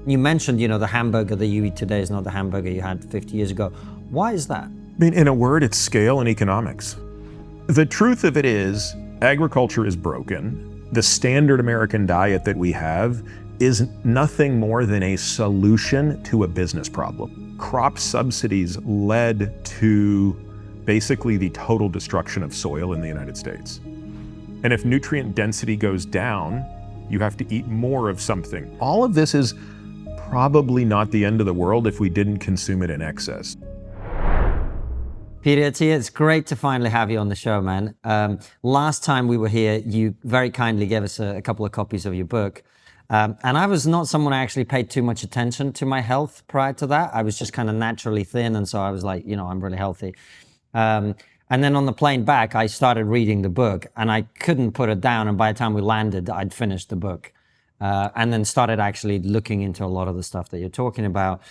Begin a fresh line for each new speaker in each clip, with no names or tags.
You mentioned, the hamburger that you eat today is not the hamburger you had 50 years ago. Why is that?
I mean, in a word, it's scale and economics. The truth of it is, agriculture is broken. The standard American diet that we have is nothing more than a solution to a business problem. Crop subsidies led to basically the total destruction of soil in the United States. And if nutrient density goes down, you have to eat more of something. All of this is probably not the end of the world if we didn't consume it in excess.
Peter Attia, it's great to finally have you on the show, man. Last time we were here, you very kindly gave us a couple of copies of your book. And I was not someone who actually paid too much attention to my health prior to that. I was just kind of naturally thin. And so I was like, I'm really healthy. And then on the plane back, I started reading the book and I couldn't put it down. And by the time we landed, I'd finished the book. And then started actually looking into a lot of the stuff that you're talking about,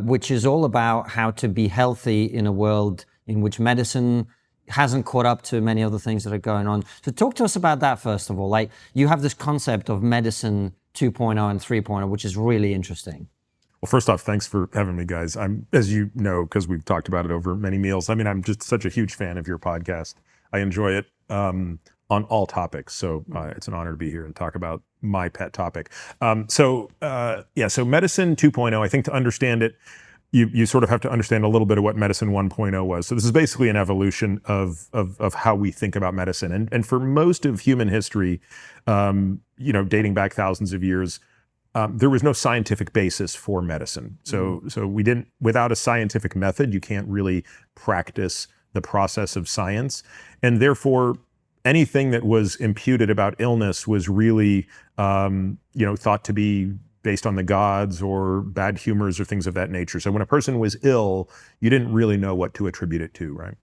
which is all about how to be healthy in a world in which medicine hasn't caught up to many other things that are going on. So talk to us about that, first of all. Like, you have this concept of medicine 2.0 and 3.0, which is really interesting.
Well, first off, thanks for having me, guys. I'm, as you know, because we've talked about it over many meals, I'm just such a huge fan of your podcast. I enjoy it on all topics. So it's an honor to be here and talk about my pet topic. So medicine 2.0, I think to understand it, you sort of have to understand a little bit of what medicine 1.0 was. So this is basically an evolution of how we think about medicine. And for most of human history, dating back thousands of years, there was no scientific basis for medicine. So we didn't, without a scientific method, you can't really practice the process of science. And therefore, anything that was imputed about illness was really, thought to be based on the gods or bad humors or things of that nature. So when a person was ill, you didn't really know what to attribute it to, right?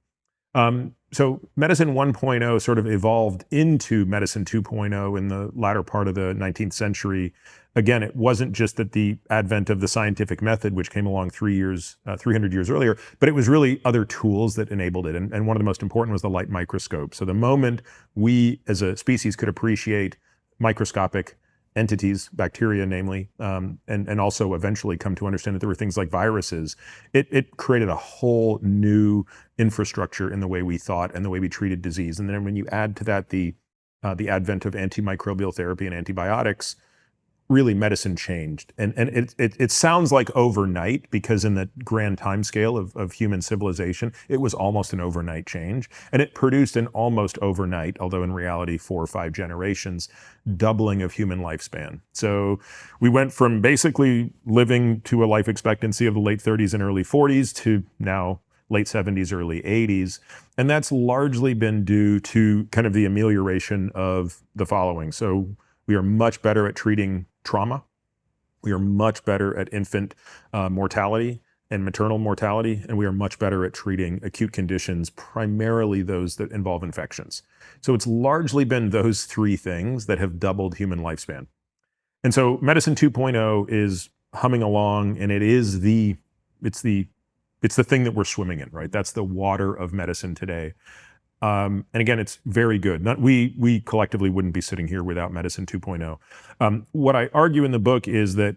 So medicine 1.0 sort of evolved into medicine 2.0 in the latter part of the 19th century. Again, it wasn't just that the advent of the scientific method, which came along 300 years earlier, but it was really other tools that enabled it. And one of the most important was the light microscope. So the moment we as a species could appreciate microscopic entities, bacteria namely, and also eventually come to understand that there were things like viruses, it created a whole new infrastructure in the way we thought and the way we treated disease. And then when you add to that the advent of antimicrobial therapy and antibiotics, really medicine changed. And it sounds like overnight, because in the grand time scale of human civilization, it was almost an overnight change. And it produced an almost overnight, although in reality 4 or 5 generations, doubling of human lifespan. So we went from basically living to a life expectancy of the late 30s and early 40s to now late 70s, early 80s. And that's largely been due to kind of the amelioration of the following. So we are much better at treating trauma. We are much better at infant mortality and maternal mortality, and we are much better at treating acute conditions, primarily those that involve infections. So it's largely been those 3 things that have doubled human lifespan. And so medicine 2.0 is humming along, and it's the thing that we're swimming in, right? That's the water of medicine today. And again, it's very good. We collectively wouldn't be sitting here without medicine 2.0. What I argue in the book is that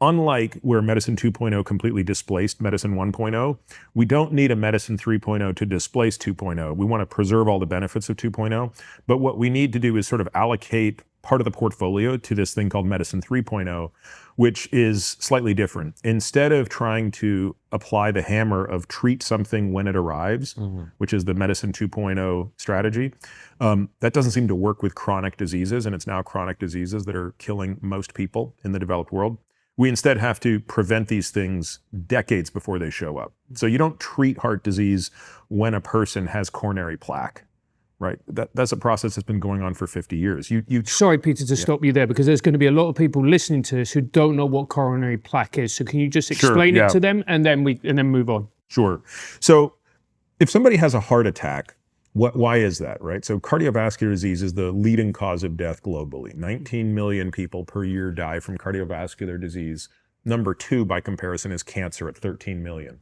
unlike where medicine 2.0 completely displaced medicine 1.0, we don't need a medicine 3.0 to displace 2.0. We want to preserve all the benefits of 2.0, but what we need to do is sort of allocate part of the portfolio to this thing called medicine 3.0, which is slightly different. Instead of trying to apply the hammer of treat something when it arrives, which is the medicine 2.0 strategy, that doesn't seem to work with chronic diseases, and it's now chronic diseases that are killing most people in the developed world. We instead have to prevent these things decades before they show up. So you don't treat heart disease when a person has coronary plaque. Right, that's a process that's been going on for 50 years.
Sorry, Peter, to stop you there, because there's going to be a lot of people listening to this who don't know what coronary plaque is. So can you just explain it to them, and then move on?
Sure. So if somebody has a heart attack, why is that, right? So cardiovascular disease is the leading cause of death globally. 19 million people per year die from cardiovascular disease. Number 2 by comparison is cancer at 13 million.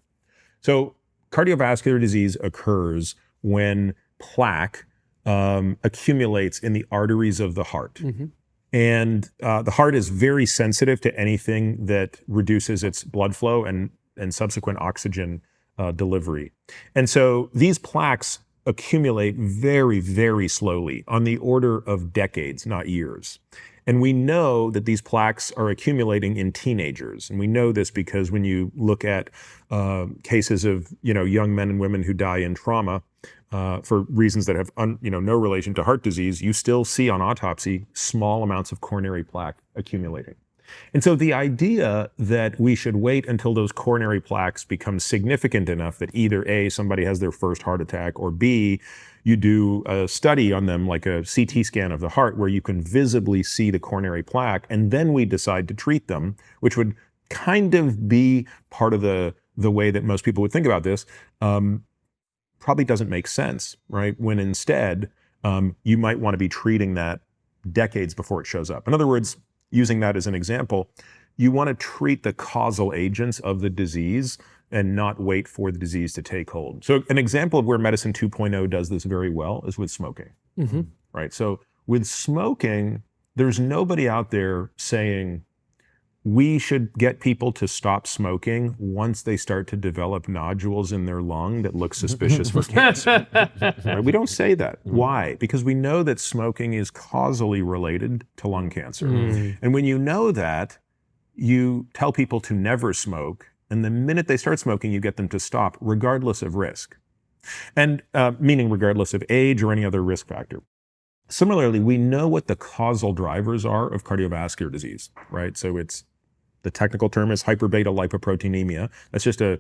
So cardiovascular disease occurs when plaque accumulates in the arteries of the heart. And the heart is very sensitive to anything that reduces its blood flow and subsequent oxygen delivery. And so these plaques accumulate very, very slowly, on the order of decades, not years. And we know that these plaques are accumulating in teenagers. And we know this because when you look at cases of young men and women who die in trauma for reasons that have no relation to heart disease, you still see on autopsy small amounts of coronary plaque accumulating. And so the idea that we should wait until those coronary plaques become significant enough that either A, somebody has their first heart attack, or B, you do a study on them, like a CT scan of the heart, where you can visibly see the coronary plaque, and then we decide to treat them, which would kind of be part of the way that most people would think about this, probably doesn't make sense, right? When instead, you might want to be treating that decades before it shows up. In other words, using that as an example, you want to treat the causal agents of the disease and not wait for the disease to take hold. So an example of where Medicine 2.0 does this very well is with smoking, right? So with smoking, there's nobody out there saying, we should get people to stop smoking once they start to develop nodules in their lung that look suspicious for cancer. Right? We don't say that. Why? Because we know that smoking is causally related to lung cancer. And when you know that, you tell people to never smoke, and the minute they start smoking, you get them to stop, regardless of risk. And meaning regardless of age or any other risk factor. Similarly, we know what the causal drivers are of cardiovascular disease, right? So the technical term is hyperbeta lipoproteinemia. That's just a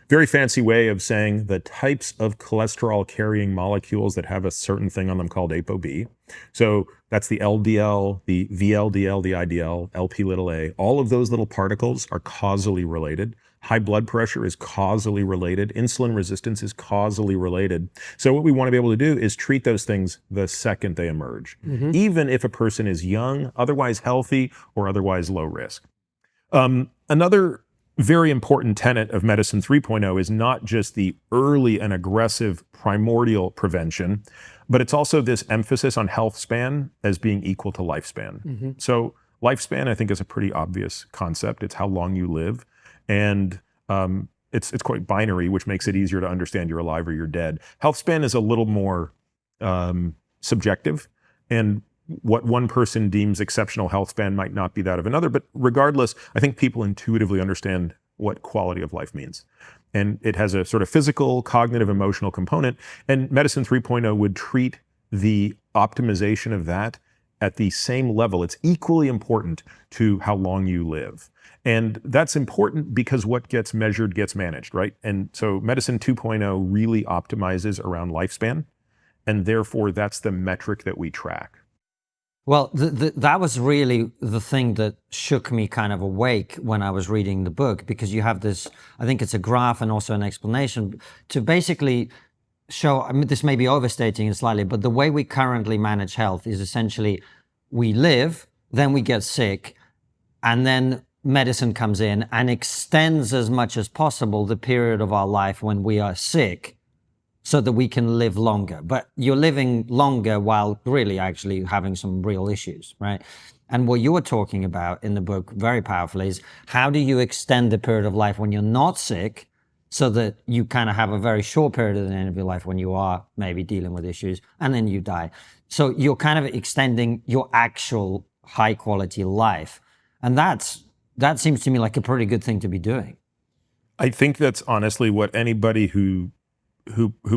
very fancy way of saying the types of cholesterol carrying molecules that have a certain thing on them called ApoB. So that's the LDL, the VLDL, the IDL, LP(a). All of those little particles are causally related. High blood pressure is causally related. Insulin resistance is causally related. So what we want to be able to do is treat those things the second they emerge, even if a person is young, otherwise healthy, or otherwise low risk. Another very important tenet of Medicine 3.0 is not just the early and aggressive primordial prevention, but it's also this emphasis on health span as being equal to lifespan. So lifespan, I think, is a pretty obvious concept. It's how long you live. And it's quite binary, which makes it easier to understand you're alive or you're dead. Health span is a little more subjective, and what one person deems exceptional health span might not be that of another. But regardless, I think people intuitively understand what quality of life means. And it has a sort of physical, cognitive, emotional component. And Medicine 3.0 would treat the optimization of that at the same level. It's equally important to how long you live. And that's important because what gets measured gets managed, right? And so Medicine 2.0 really optimizes around lifespan. And therefore, that's the metric that we track.
Well, that was really the thing that shook me kind of awake when I was reading the book, because you have this, I think it's a graph and also an explanation to basically show, I mean, this may be overstating it slightly, but the way we currently manage health is essentially we live, then we get sick, and then medicine comes in and extends as much as possible the period of our life when we are sick, so that we can live longer. But you're living longer while really actually having some real issues, right? And what you're talking about in the book very powerfully is how do you extend the period of life when you're not sick so that you kind of have a very short period at the end of your life when you are maybe dealing with issues and then you die. So you're kind of extending your actual high quality life. And that seems to me like a pretty good thing to be doing.
I think that's honestly what anybody who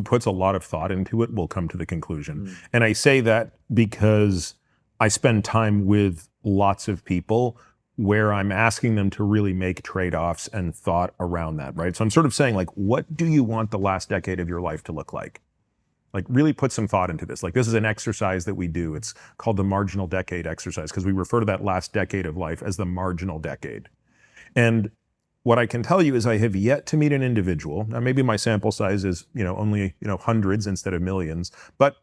puts a lot of thought into it will come to the conclusion. And I say that because I spend time with lots of people where I'm asking them to really make trade-offs and thought around that, right? So I'm sort of saying, like, what do you want the last decade of your life to look like? Like, really put some thought into this. Like, this is an exercise that we do. It's called the marginal decade exercise because we refer to that last decade of life as the marginal decade. And what I can tell you is I have yet to meet an individual. Now, maybe my sample size is, only, hundreds instead of millions, but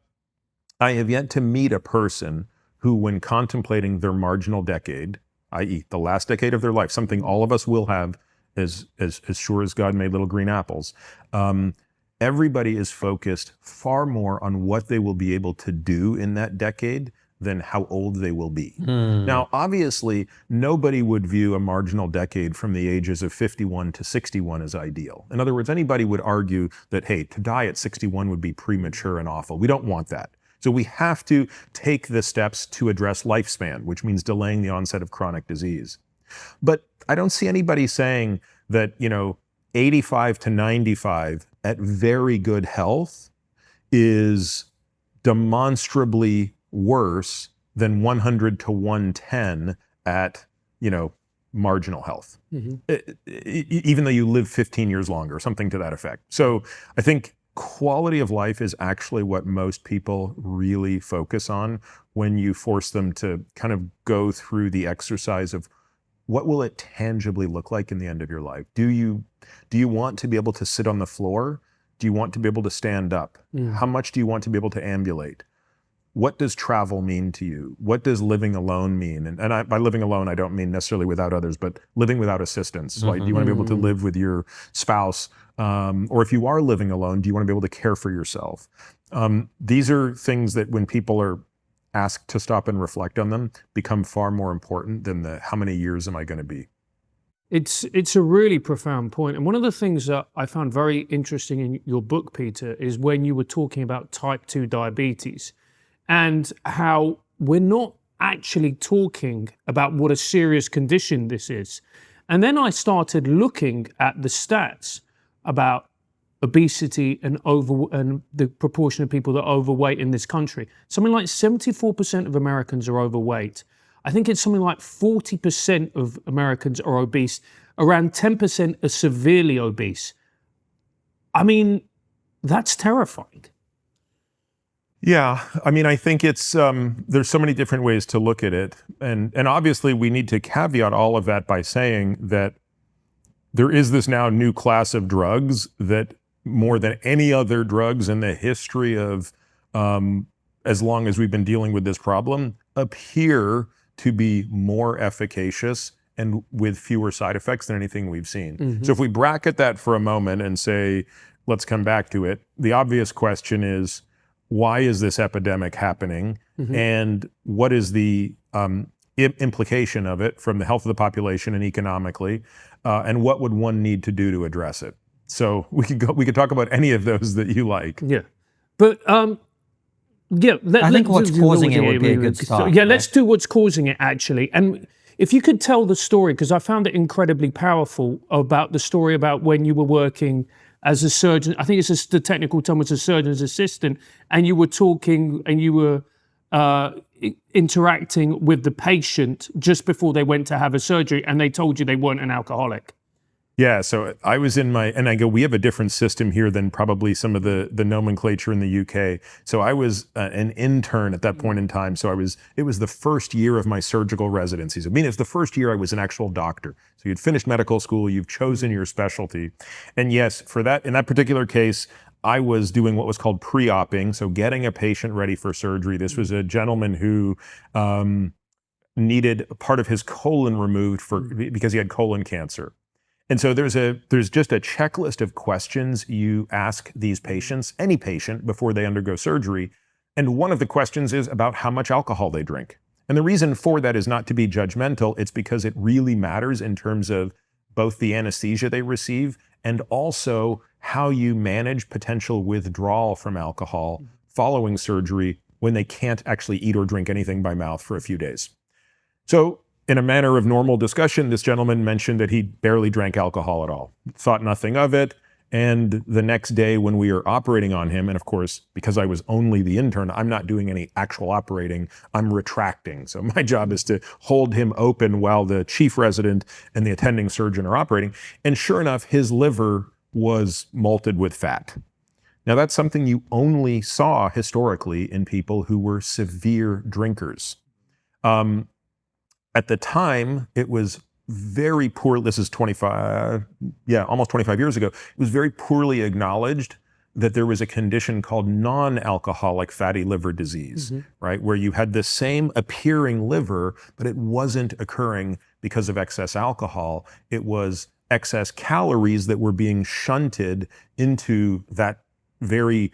I have yet to meet a person who, when contemplating their marginal decade, i.e. the last decade of their life, something all of us will have as sure as God made little green apples, everybody is focused far more on what they will be able to do in that decade than how old they will be. Now, obviously, nobody would view a marginal decade from the ages of 51 to 61 as ideal. In other words, anybody would argue that, hey, to die at 61 would be premature and awful. We don't want that. So we have to take the steps to address lifespan, which means delaying the onset of chronic disease. But I don't see anybody saying that, 85 to 95 at very good health is demonstrably worse than 100 to 110 at, marginal health, even though you live 15 years longer, something to that effect. So I think quality of life is actually what most people really focus on when you force them to kind of go through the exercise of what will it tangibly look like in the end of your life? Do you want to be able to sit on the floor? Do you want to be able to stand up? How much do you want to be able to ambulate? What does travel mean to you? What does living alone mean? And by living alone, I don't mean necessarily without others, but living without assistance. Like, do you want to be able to live with your spouse? Or if you are living alone, do you want to be able to care for yourself? These are things that when people are asked to stop and reflect on them, become far more important than the how many years am I going to be?
It's a really profound point. And one of the things that I found very interesting in your book, Peter, is when you were talking about type 2 diabetes and how we're not actually talking about what a serious condition this is. And then I started looking at the stats about obesity and the proportion of people that are overweight in this country. Something like 74% of Americans are overweight. I think it's something like 40% of Americans are obese. Around 10% are severely obese. I mean, that's terrifying.
Yeah, I mean, I think it's there's so many different ways to look at it, and obviously we need to caveat all of that by saying that there is this now new class of drugs that, more than any other drugs in the history of as long as we've been dealing with this problem, appear to be more efficacious and with fewer side effects than anything we've seen. So if we bracket that for a moment and say, let's come back to it, the obvious question is, why is this epidemic happening? And what is the implication of it from the health of the population and economically? And what would one need to do to address it? So we could talk about any of those that you like.
Yeah. But yeah,
I think what's causing it would be a good start.
Yeah, let's do what's causing it, actually. And if you could tell the story, because I found it incredibly powerful, about the story about when you were working as a surgeon. I think the technical term was a surgeon's assistant, and you were talking and you were interacting with the patient just before they went to have a surgery, and they told you they weren't an alcoholic.
Yeah, so I was we have a different system here than probably some of the nomenclature in the UK. So I was an intern at that point in time. So it was the first year of my surgical residency. So it's the first year I was an actual doctor. So you'd finished medical school, you've chosen your specialty. And yes, in that particular case, I was doing what was called pre-opping, so getting a patient ready for surgery. This was a gentleman who needed part of his colon removed because he had colon cancer. And so there's just a checklist of questions you ask these patients, any patient, before they undergo surgery. And one of the questions is about how much alcohol they drink. And the reason for that is not to be judgmental. It's because it really matters in terms of both the anesthesia they receive and also how you manage potential withdrawal from alcohol following surgery when they can't actually eat or drink anything by mouth for a few days. So in a manner of normal discussion, this gentleman mentioned that he barely drank alcohol at all, thought nothing of it. And the next day when we are operating on him, and of course, because I was only the intern, I'm not doing any actual operating, I'm retracting. So my job is to hold him open while the chief resident and the attending surgeon are operating. And sure enough, his liver was malted with fat. Now that's something you only saw historically in people who were severe drinkers. At the time, it was very poor. This is almost 25 years ago. It was very poorly acknowledged that there was a condition called non-alcoholic fatty liver disease, right? Where you had the same appearing liver, but it wasn't occurring because of excess alcohol. It was excess calories that were being shunted into that very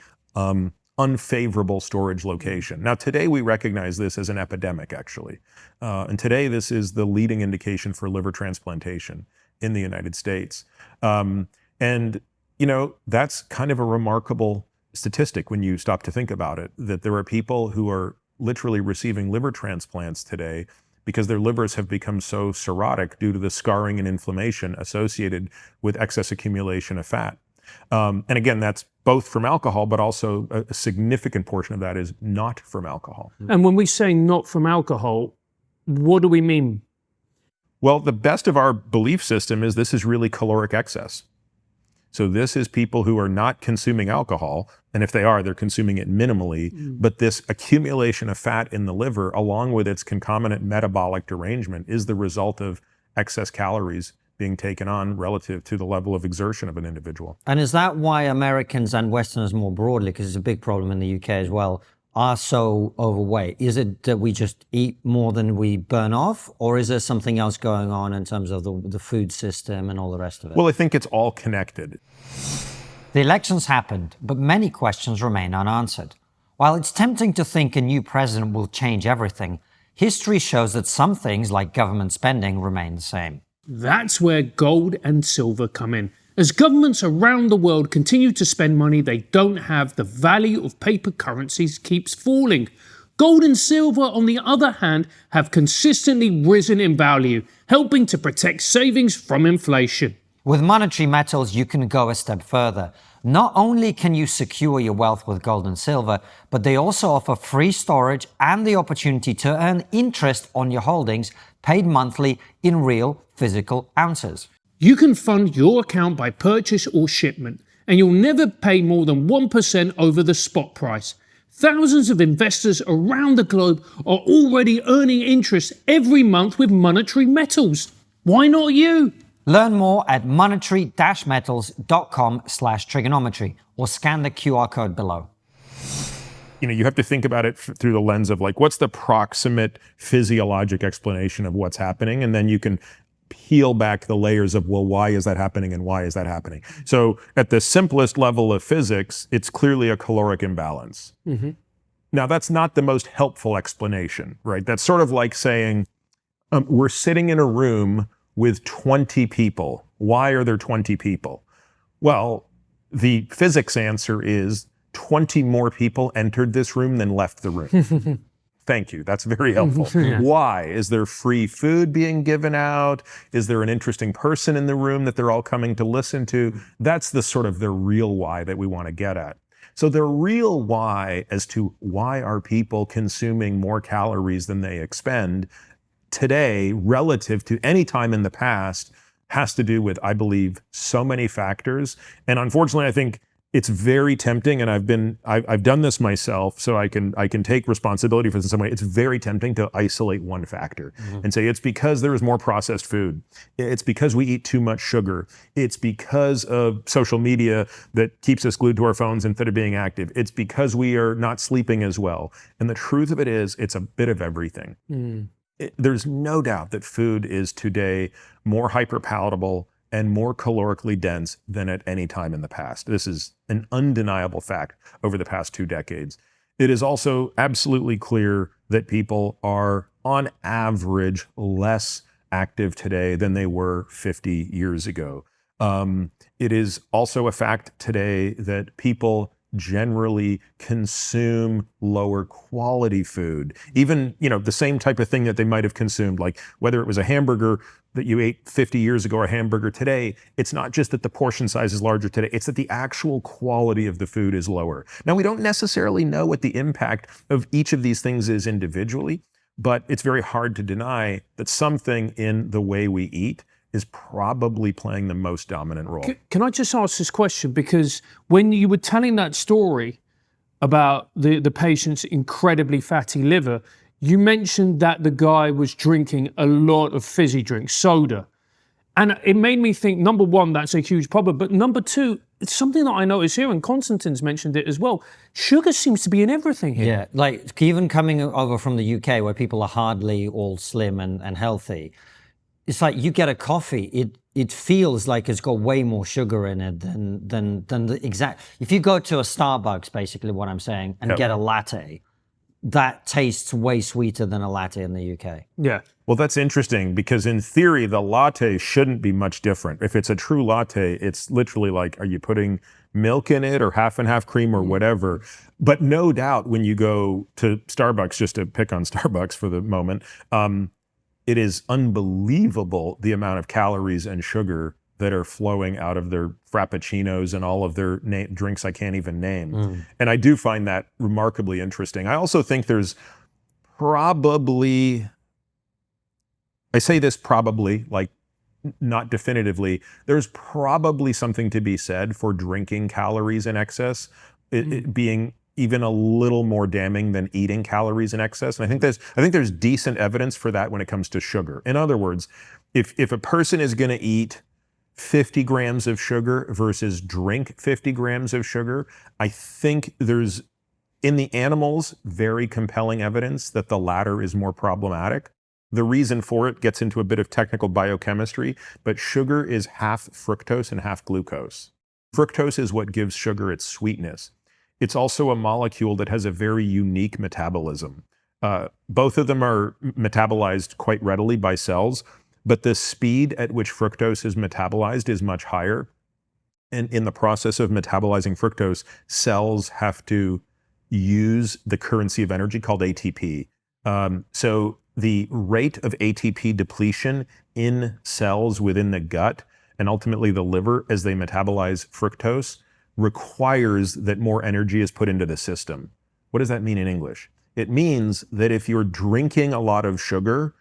unfavorable storage location. Now, today we recognize this as an epidemic, actually. And today this is the leading indication for liver transplantation in the United States. And, you know, that's kind of a remarkable statistic when you stop to think about it, that there are people who are literally receiving liver transplants today because their livers have become so cirrhotic due to the scarring and inflammation associated with excess accumulation of fat. And again, that's both from alcohol, but also a significant portion of that is not from alcohol.
And when we say not from alcohol, what do we mean?
Well, the best of our belief system is this is really caloric excess. So this is people who are not consuming alcohol, and if they are, they're consuming it minimally, but this accumulation of fat in the liver, along with its concomitant metabolic derangement, is the result of excess calories being taken on relative to the level of exertion of an individual.
And is that why Americans and Westerners more broadly, because it's a big problem in the UK as well, are so overweight? Is it that we just eat more than we burn off, or is there something else going on in terms of the food system and all the rest of it?
Well, I think it's all connected.
The elections happened, but many questions remain unanswered. While it's tempting to think a new president will change everything, history shows that some things, like government spending, remain the same.
That's where gold and silver come in. As governments around the world continue to spend money they don't have, the value of paper currencies keeps falling. Gold and silver, on the other hand, have consistently risen in value, helping to protect savings from inflation.
With monetary metals, you can go a step further. Not only can you secure your wealth with gold and silver, but they also offer free storage and the opportunity to earn interest on your holdings, paid monthly in real physical ounces.
You can fund your account by purchase or shipment, and you'll never pay more than 1% over the spot price. Thousands of investors around the globe are already earning interest every month with monetary metals. Why not you?
Learn more at monetary-metals.com/trigonometry or scan the QR code below.
You know, you have to think about it through the lens of like, what's the proximate physiologic explanation of what's happening? And then you can peel back the layers of, well, why is that happening and why is that happening? So at the simplest level of physics, it's clearly a caloric imbalance. Now, that's not the most helpful explanation, right? That's sort of like saying, we're sitting in a room with 20 people. Why are there 20 people? Well, the physics answer is 20 more people entered this room than left the room. Thank you. That's very helpful.
Yeah.
Why? Is there free food being given out? Is there an interesting person in the room that they're all coming to listen to? That's the sort of the real why that we want to get at. So the real why as to why are people consuming more calories than they expend today relative to any time in the past has to do with, I believe, so many factors. And unfortunately, I think it's very tempting, and I've done this myself, so I can take responsibility for this in some way. It's very tempting to isolate one factor and say it's because there is more processed food. It's because we eat too much sugar. It's because of social media that keeps us glued to our phones instead of being active. It's because we are not sleeping as well. And the truth of it is, it's a bit of everything. There's no doubt that food is today more hyperpalatable and more calorically dense than at any time in the past. This is an undeniable fact over the past 2 decades. It is also absolutely clear that people are, on average, less active today than they were 50 years ago. It is also a fact today that people generally consume lower quality food. Even, the same type of thing that they might have consumed, like whether it was a hamburger that you ate 50 years ago or a hamburger today, it's not just that the portion size is larger today, it's that the actual quality of the food is lower. Now, we don't necessarily know what the impact of each of these things is individually, but it's very hard to deny that something in the way we eat is probably playing the most dominant role.
Can I just ask this question? Because when you were telling that story about the patient's incredibly fatty liver, you mentioned that the guy was drinking a lot of fizzy drinks, soda. And it made me think, number one, that's a huge problem. But number two, it's something that I noticed here, and Konstantin's mentioned it as well. Sugar seems to be in everything here.
Yeah, like even coming over from the UK where people are hardly all slim and healthy, it's like you get a coffee, it feels like it's got way more sugar in it than the exact. If you go to a Starbucks, basically what I'm saying, and get a latte, that tastes way sweeter than a latte in the UK.
Yeah.
Well, that's interesting because in theory, the latte shouldn't be much different. If it's a true latte, it's literally like, are you putting milk in it or half and half cream or whatever? But no doubt when you go to Starbucks, just to pick on Starbucks for the moment, it is unbelievable the amount of calories and sugar that are flowing out of their frappuccinos and all of their drinks I can't even name. And I do find that remarkably interesting. I also think there's probably, I say this probably, like not definitively, there's probably something to be said for drinking calories in excess, it being even a little more damning than eating calories in excess. And I think there's decent evidence for that when it comes to sugar. In other words, if a person is going to eat 50 grams of sugar versus drink 50 grams of sugar, I think there's, in the animals, very compelling evidence that the latter is more problematic. The reason for it gets into a bit of technical biochemistry, but sugar is half fructose and half glucose. Fructose is what gives sugar its sweetness. It's also a molecule that has a very unique metabolism. Both of them are metabolized quite readily by cells, but the speed at which fructose is metabolized is much higher. And in the process of metabolizing fructose, cells have to use the currency of energy called ATP. So the rate of ATP depletion in cells within the gut and ultimately the liver as they metabolize fructose requires that more energy is put into the system. What does that mean in English? It means that if you're drinking a lot of sugar,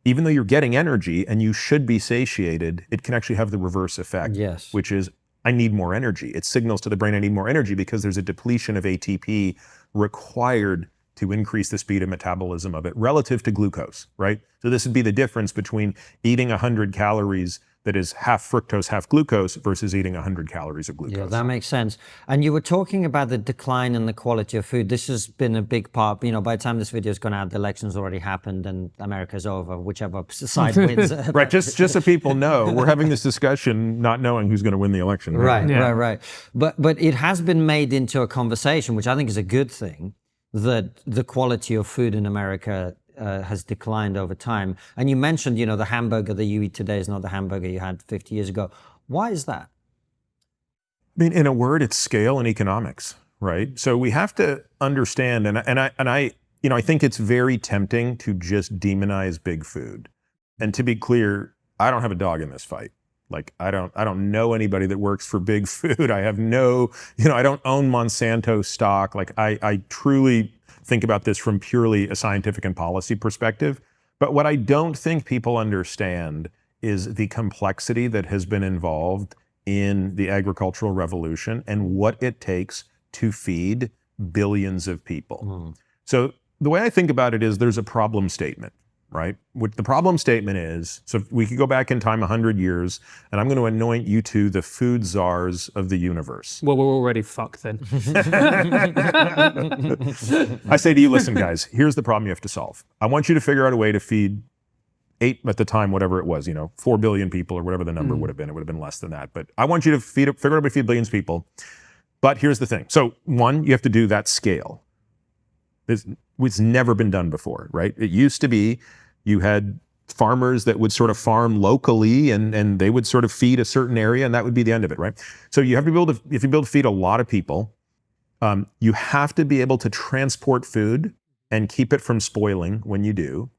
even though you're getting energy and you should be satiated, it can actually have the reverse effect, which is, I need more energy. It signals to the brain I need more energy because there's a depletion of ATP required to increase the speed of metabolism of it relative to glucose, right? So this would be the difference between eating 100 calories that is half fructose, half glucose versus eating 100 calories of glucose.
Yeah, that makes sense. And you were talking about the decline in the quality of food. This has been a big part. You know, by the time this video is going out, the election's already happened and America's over, whichever side wins.
Right, just so people know, we're having this discussion not knowing who's going to win the election.
Right. But it has been made into a conversation, which I think is a good thing, that the quality of food in America has declined over time. And you mentioned, you know, the hamburger that you eat today is not the hamburger you had 50 years ago. Why is that?
I mean, in a word, it's scale and economics, right? So we have to understand, and I, you know, I think it's very tempting to just demonize big food. And to be clear, I don't have a dog in this fight. Like, I don't know anybody that works for big food. I have no, you know, I don't own Monsanto stock. Like, I truly think about this from purely a scientific and policy perspective. But what I don't think people understand is the complexity that has been involved in the agricultural revolution and what it takes to feed billions of people. So the way I think about it is there's a problem statement, right? What the problem statement is, so if we could go back in time 100 years, and I'm going to anoint you two the food czars of the universe.
Well, we're already fucked then.
I say to you, listen, guys, here's the problem you have to solve. I want you to figure out a way to feed 8, at the time, whatever it was, 4 billion people or whatever the number would have been. It would have been less than that. But I want you to figure out a way to feed billions of people. But here's the thing. So one, you have to do that scale. It's never been done before, right? It used to be you had farmers that would sort of farm locally and they would sort of feed a certain area and that would be the end of it, right? So you have to be able to, if you build to feed a lot of people, you have to be able to transport food and keep it from spoiling when you do.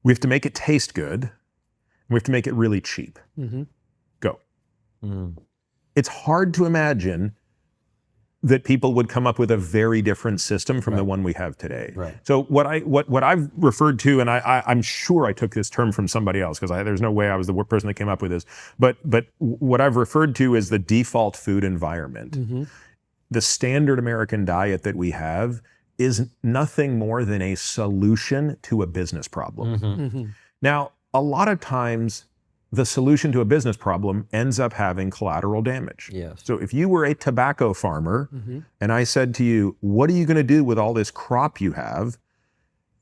We have to make it taste good. And we have to make it really cheap. Go. It's hard to imagine that people would come up with a very different system from the one we have today. So what I've referred to, and I'm sure I took this term from somebody else because there's no way I was the person that came up with this, but what I've referred to as the default food environment. The standard American diet that we have is nothing more than a solution to a business problem. Now, a lot of times, the solution to a business problem ends up having collateral damage. So if you were a tobacco farmer and I said to you, what are you going to do with all this crop you have?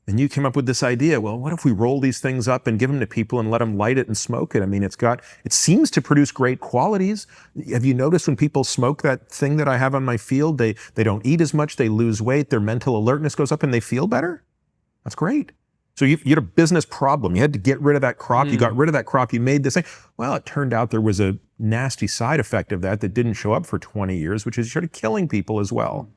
And you came up with this idea, well, what if we roll these things up and give them to people and let them light it and smoke it? I mean, it seems to produce great qualities. Have you noticed when people smoke that thing that I have on my field, they don't eat as much, they lose weight, their mental alertness goes up and they feel better? That's great. So you had a business problem. You had to get rid of that crop. You got rid of that crop. You made this thing. Well, it turned out there was a nasty side effect of that didn't show up for 20 years, which is you started killing people as well.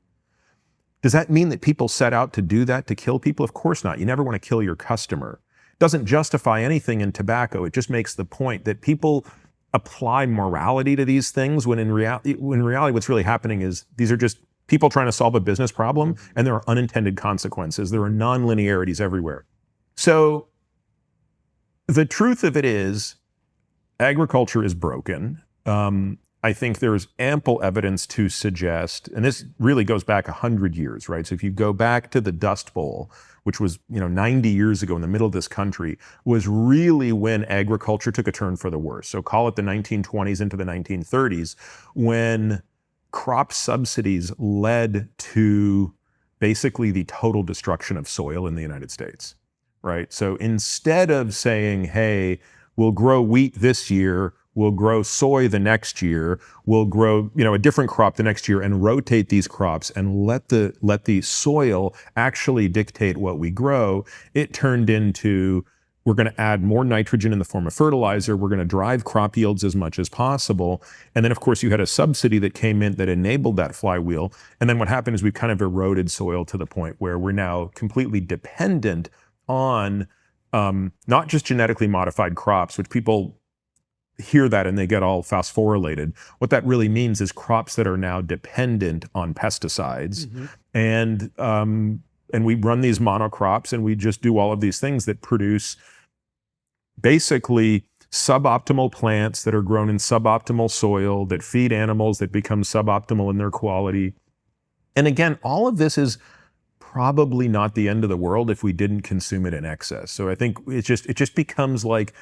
Does that mean that people set out to do that, to kill people? Of course not. You never want to kill your customer. It doesn't justify anything in tobacco. It just makes the point that people apply morality to these things when in reality what's really happening is these are just people trying to solve a business problem, and there are unintended consequences. There are non-linearities everywhere. So the truth of it is agriculture is broken. I think there's ample evidence to suggest, and this really goes back 100 years, right? So if you go back to the Dust Bowl, which was 90 years ago in the middle of this country, was really when agriculture took a turn for the worse. So call it the 1920s into the 1930s, when crop subsidies led to basically the total destruction of soil in the United States, right? So instead of saying, hey, we'll grow wheat this year, we'll grow soy the next year, we'll grow a different crop the next year and rotate these crops and let the soil actually dictate what we grow, it turned into we're going to add more nitrogen in the form of fertilizer, we're going to drive crop yields as much as possible. And then of course you had a subsidy that came in that enabled that flywheel. And then what happened is we've kind of eroded soil to the point where we're now completely dependent on not just genetically modified crops, which people hear that and they get all phosphorylated. What that really means is crops that are now dependent on pesticides. And we run these monocrops and we just do all of these things that produce basically suboptimal plants that are grown in suboptimal soil, that feed animals that become suboptimal in their quality. And again, all of this is probably not the end of the world if we didn't consume it in excess. So I think it just becomes like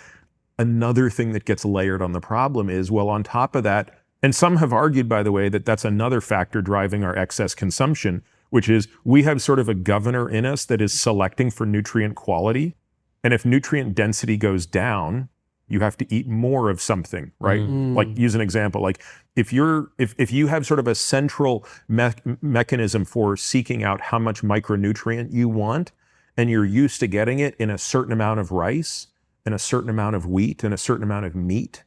another thing that gets layered on the problem is, well, on top of that, and some have argued, by the way, that that's another factor driving our excess consumption, which is we have sort of a governor in us that is selecting for nutrient quality. And if nutrient density goes down, you have to eat more of something, right? Like, use an example, like if you have sort of a central mechanism for seeking out how much micronutrient you want, and you're used to getting it in a certain amount of rice, and a certain amount of wheat, and a certain amount of meat,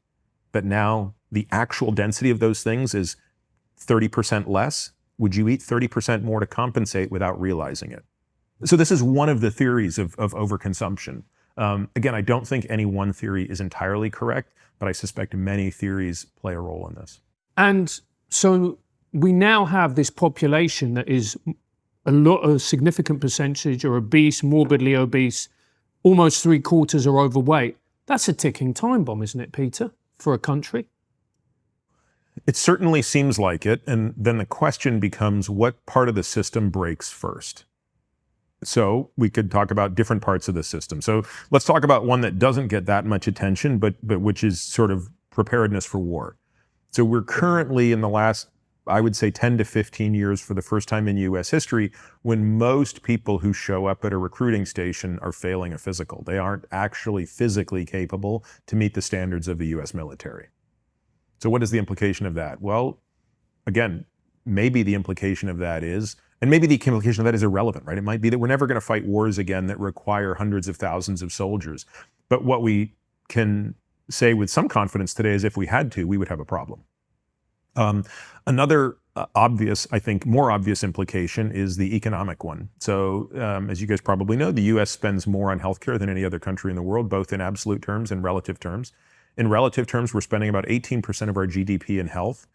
but now the actual density of those things is 30% less, would you eat 30% more to compensate without realizing it? So this is one of the theories of overconsumption. Again, I don't think any one theory is entirely correct, but I suspect many theories play a role in this. And
so we now have this population that is a significant percentage are obese, morbidly obese, almost 3/4 are overweight. That's a ticking time bomb, isn't it, Peter, for a country?
It certainly seems like it. And then the question becomes, what part of the system breaks first? So we could talk about different parts of the system. So let's talk about one that doesn't get that much attention, but which is sort of preparedness for war. So we're currently in the last, I would say 10 to 15 years, for the first time in US history, when most people who show up at a recruiting station are failing a physical. They aren't actually physically capable to meet the standards of the US military. So what is the implication of that? Well, again, maybe the implication of that is, and maybe the implication of that is irrelevant, right? It might be that we're never going to fight wars again that require hundreds of thousands of soldiers. But what we can say with some confidence today is if we had to, we would have a problem. Another obvious, I think more obvious implication is the economic one. So as you guys probably know, the US spends more on healthcare than any other country in the world, both in absolute terms and relative terms. In relative terms, we're spending about 18% of our GDP in health.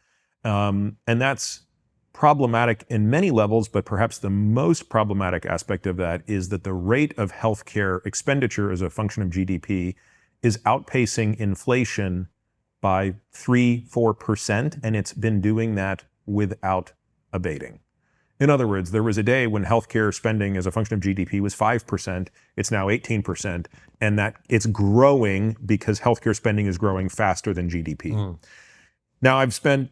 And that's problematic in many levels, but perhaps the most problematic aspect of that is that the rate of healthcare expenditure as a function of GDP is outpacing inflation by 3-4%, and it's been doing that without abating. In other words, there was a day when healthcare spending as a function of GDP was 5%, it's now 18%, and that it's growing because healthcare spending is growing faster than GDP. Now, I've spent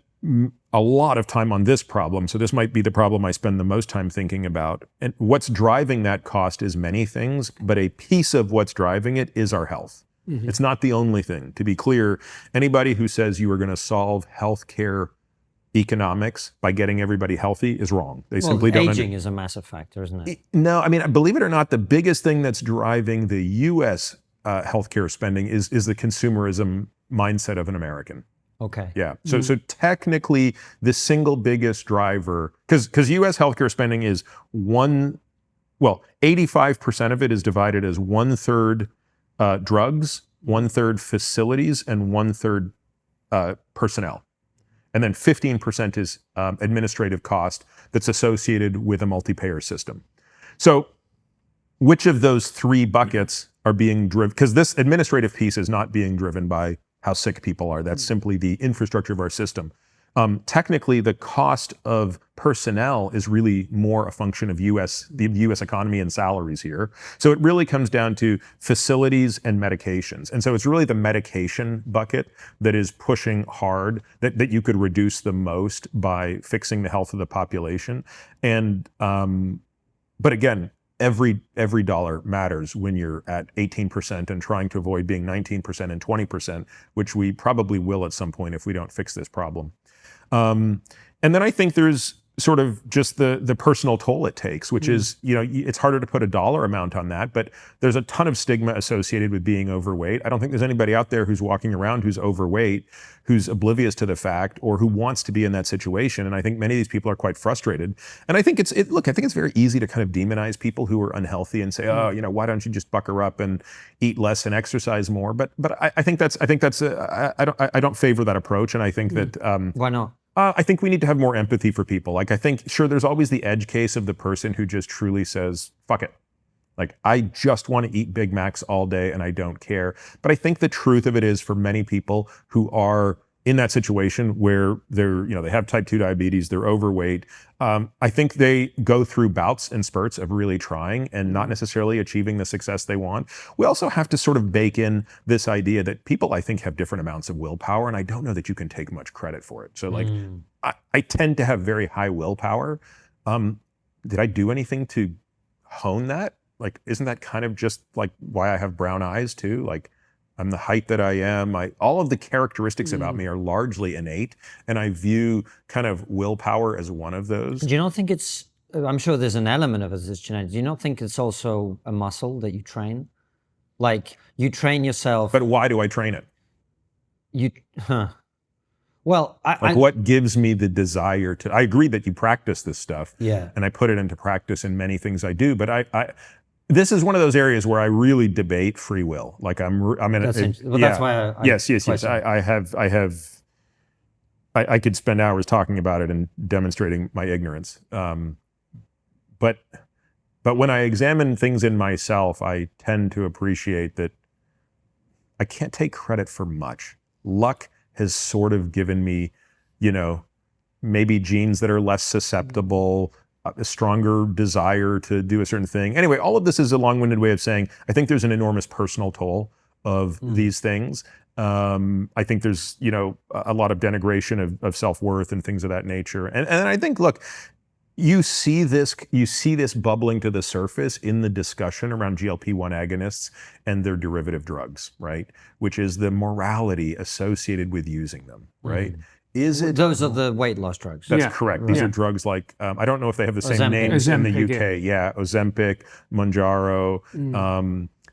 a lot of time on this problem. So this might be the problem I spend the most time thinking about. And what's driving that cost is many things, but a piece of what's driving it is our health. It's not the only thing. To be clear, anybody who says you are going to solve healthcare economics by getting everybody healthy is wrong. They simply don't.
Aging is a massive factor, isn't it?
No, I mean, believe it or not, the biggest thing that's driving the U.S. Healthcare spending is the consumerism mindset of an American.
Okay.
Yeah. So technically, the single biggest driver, because U.S. healthcare spending is 85% of it is divided as 1/3 drugs, 1/3 facilities, and 1/3 personnel. And then 15% is administrative cost that's associated with a multi-payer system. So which of those three buckets are being driven? Because this administrative piece is not being driven by how sick people are. That's simply the infrastructure of our system. Technically, the cost of personnel is really more a function of the U.S. economy and salaries here. So it really comes down to facilities and medications. And so it's really the medication bucket that is pushing hard, that you could reduce the most by fixing the health of the population. And but again, every dollar matters when you're at 18% and trying to avoid being 19% and 20%, which we probably will at some point if we don't fix this problem. And then I think there's sort of just the personal toll it takes, which is, it's harder to put a dollar amount on that, but there's a ton of stigma associated with being overweight. I don't think there's anybody out there who's walking around who's overweight, who's oblivious to the fact, or who wants to be in that situation. And I think many of these people are quite frustrated. And I think I think it's very easy to kind of demonize people who are unhealthy and say, why don't you just bucker up and eat less and exercise more? But I don't favor that approach. And I think that
Why not?
I think we need to have more empathy for people. Like, I think, sure, there's always the edge case of the person who just truly says, fuck it. Like, I just want to eat Big Macs all day and I don't care. But I think the truth of it is, for many people who are in that situation where they have type 2 diabetes, they're overweight, I think they go through bouts and spurts of really trying and not necessarily achieving the success they want. We also have to sort of bake in this idea that people, I think, have different amounts of willpower, and I don't know that you can take much credit for it. So like, I tend to have very high willpower. Did I do anything to hone that? Like, isn't that kind of just like why I have brown eyes too? Like, I'm the height that I am. All of the characteristics about me are largely innate, and I view kind of willpower as one of those.
Do you not think I'm sure there's an element of it that's genetic. Do you not think it's also a muscle that you train? Like, you train yourself.
But why do I train it?
Well,
what gives me the desire to? I agree that you practice this stuff, and I put it into practice in many things I do. But this is one of those areas where I really debate free will. Like, I'm in
that's
a,
that's why
yes. I could spend hours talking about it and demonstrating my ignorance. But when I examine things in myself, I tend to appreciate that I can't take credit for much. Luck has sort of given me, maybe genes that are less susceptible, a stronger desire to do a certain thing. Anyway, all of this is a long-winded way of saying I think there's an enormous personal toll of these things. I think there's, a lot of denigration of self-worth and things of that nature. And I think, look, you see this bubbling to the surface in the discussion around GLP-1 agonists and their derivative drugs, right? Which is the morality associated with using them, right?
Those are the weight loss drugs.
That's correct. These are drugs like, I don't know if they have the same names in the UK. Ozempic, Mounjaro.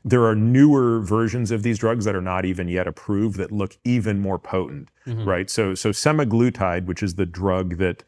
There are newer versions of these drugs that are not even yet approved that look even more potent, right? So semaglutide, which is the drug that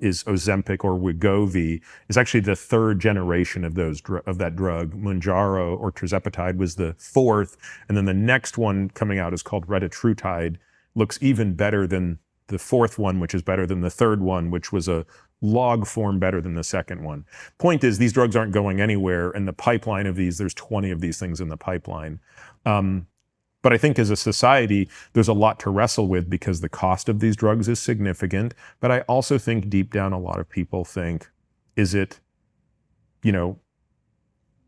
is Ozempic or Wegovy, is actually the third generation of that drug. Mounjaro or tirzepatide was the fourth, and then the next one coming out is called retatrutide. Looks even better than the fourth one, which is better than the third one, which was a log form better than the second one. Point is, these drugs aren't going anywhere, and the pipeline of these, there's 20 of these things in the pipeline. But I think as a society, there's a lot to wrestle with because the cost of these drugs is significant. But I also think deep down, a lot of people think, is it,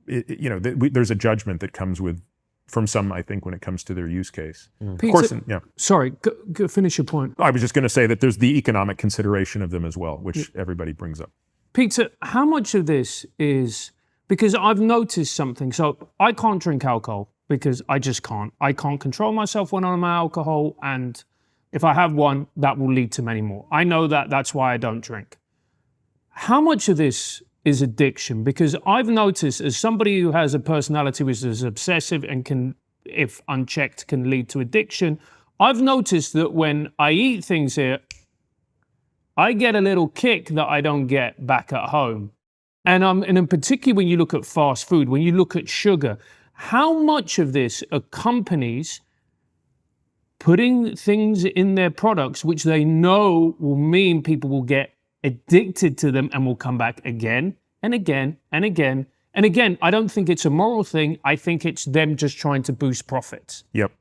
there's a judgment that comes with from some, I think, when it comes to their use case. Of
Peter,
course, yeah.
Sorry, go finish your point.
I was just going to say that there's the economic consideration of them as well, which everybody brings up.
Peter, how much of this is, because I've noticed something. So I can't drink alcohol because I just can't. I can't control myself when I'm on alcohol, and if I have one, that will lead to many more. I know that, that's why I don't drink. How much of this is addiction? Because I've noticed, as somebody who has a personality which is obsessive and can, if unchecked, can lead to addiction, I've noticed that when I eat things here, I get a little kick that I don't get back at home. And in particular, when you look at fast food, when you look at sugar, how much of this are companies putting things in their products which they know will mean people will get addicted to them and will come back again and again and again and again? I don't think it's a moral thing. I think it's them just trying to boost profits.
Yep.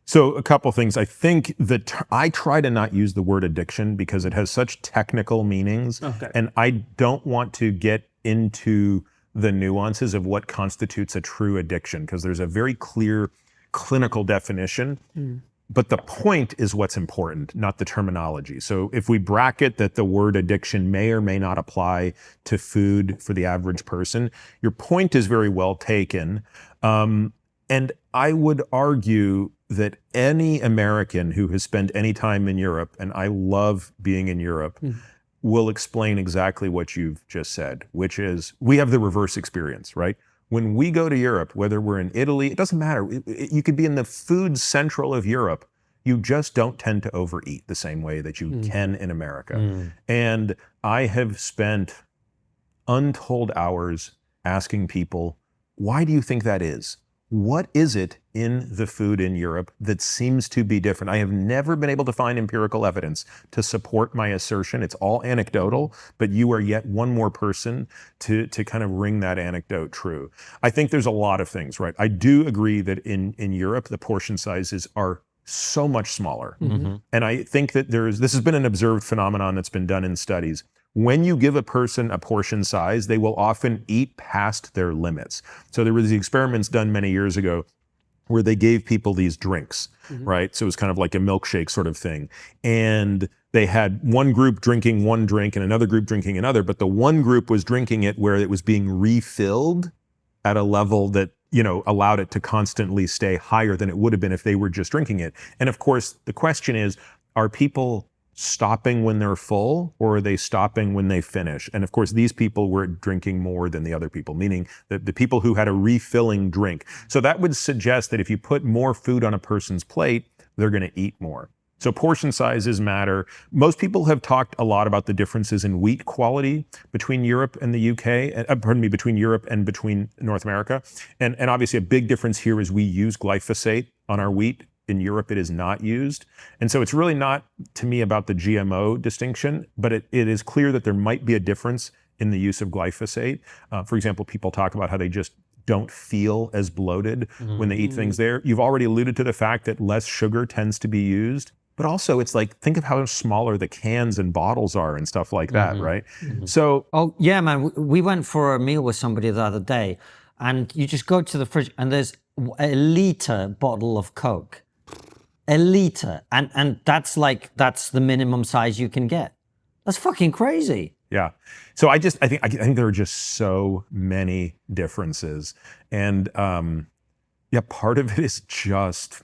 So a couple things. I think that I try to not use the word addiction because it has such technical meanings.
Okay.
And I don't want to get into the nuances of what constitutes a true addiction, because there's a very clear clinical definition. But the point is what's important, not the terminology. So if we bracket that the word addiction may or may not apply to food for the average person, your point is very well taken. And I would argue that any American who has spent any time in Europe, and I love being in Europe, will explain exactly what you've just said, which is we have the reverse experience, right? When we go to Europe, whether we're in Italy, it doesn't matter. You could be in the food central of Europe. You just don't tend to overeat the same way that you can in America. And I have spent untold hours asking people, why do you think that is? What is it in the food in Europe that seems to be different? I have never been able to find empirical evidence to support my assertion. It's all anecdotal, but you are yet one more person to kind of ring that anecdote true. I think there's a lot of things, right? I do agree that in Europe, the portion sizes are so much smaller. And I think that this has been an observed phenomenon that's been done in studies. When you give a person a portion size, they will often eat past their limits. So there were these experiments done many years ago where they gave people these drinks, right? So it was kind of like a milkshake sort of thing. And they had one group drinking one drink and another group drinking another, but the one group was drinking it where it was being refilled at a level that, allowed it to constantly stay higher than it would have been if they were just drinking it. And of course, the question is, are people stopping when they're full, or are they stopping when they finish? And of course, these people were drinking more than the other people, meaning that the people who had a refilling drink. So that would suggest that if you put more food on a person's plate, they're going to eat more. So portion sizes matter. Most people have talked a lot about the differences in wheat quality between Europe and the UK, between Europe and between North America. And obviously a big difference here is we use glyphosate on our wheat. In Europe, it is not used. And so it's really not, to me, about the GMO distinction, but it is clear that there might be a difference in the use of glyphosate. For example, people talk about how they just don't feel as bloated when they eat things there. You've already alluded to the fact that less sugar tends to be used. But also, it's like, think of how smaller the cans and bottles are and stuff like that, right? So,
oh yeah, man, we went for a meal with somebody the other day, and you just go to the fridge and there's a liter bottle of Coke. A liter, and that's the minimum size you can get. That's fucking crazy.
Yeah. So I think there are just so many differences, and part of it is just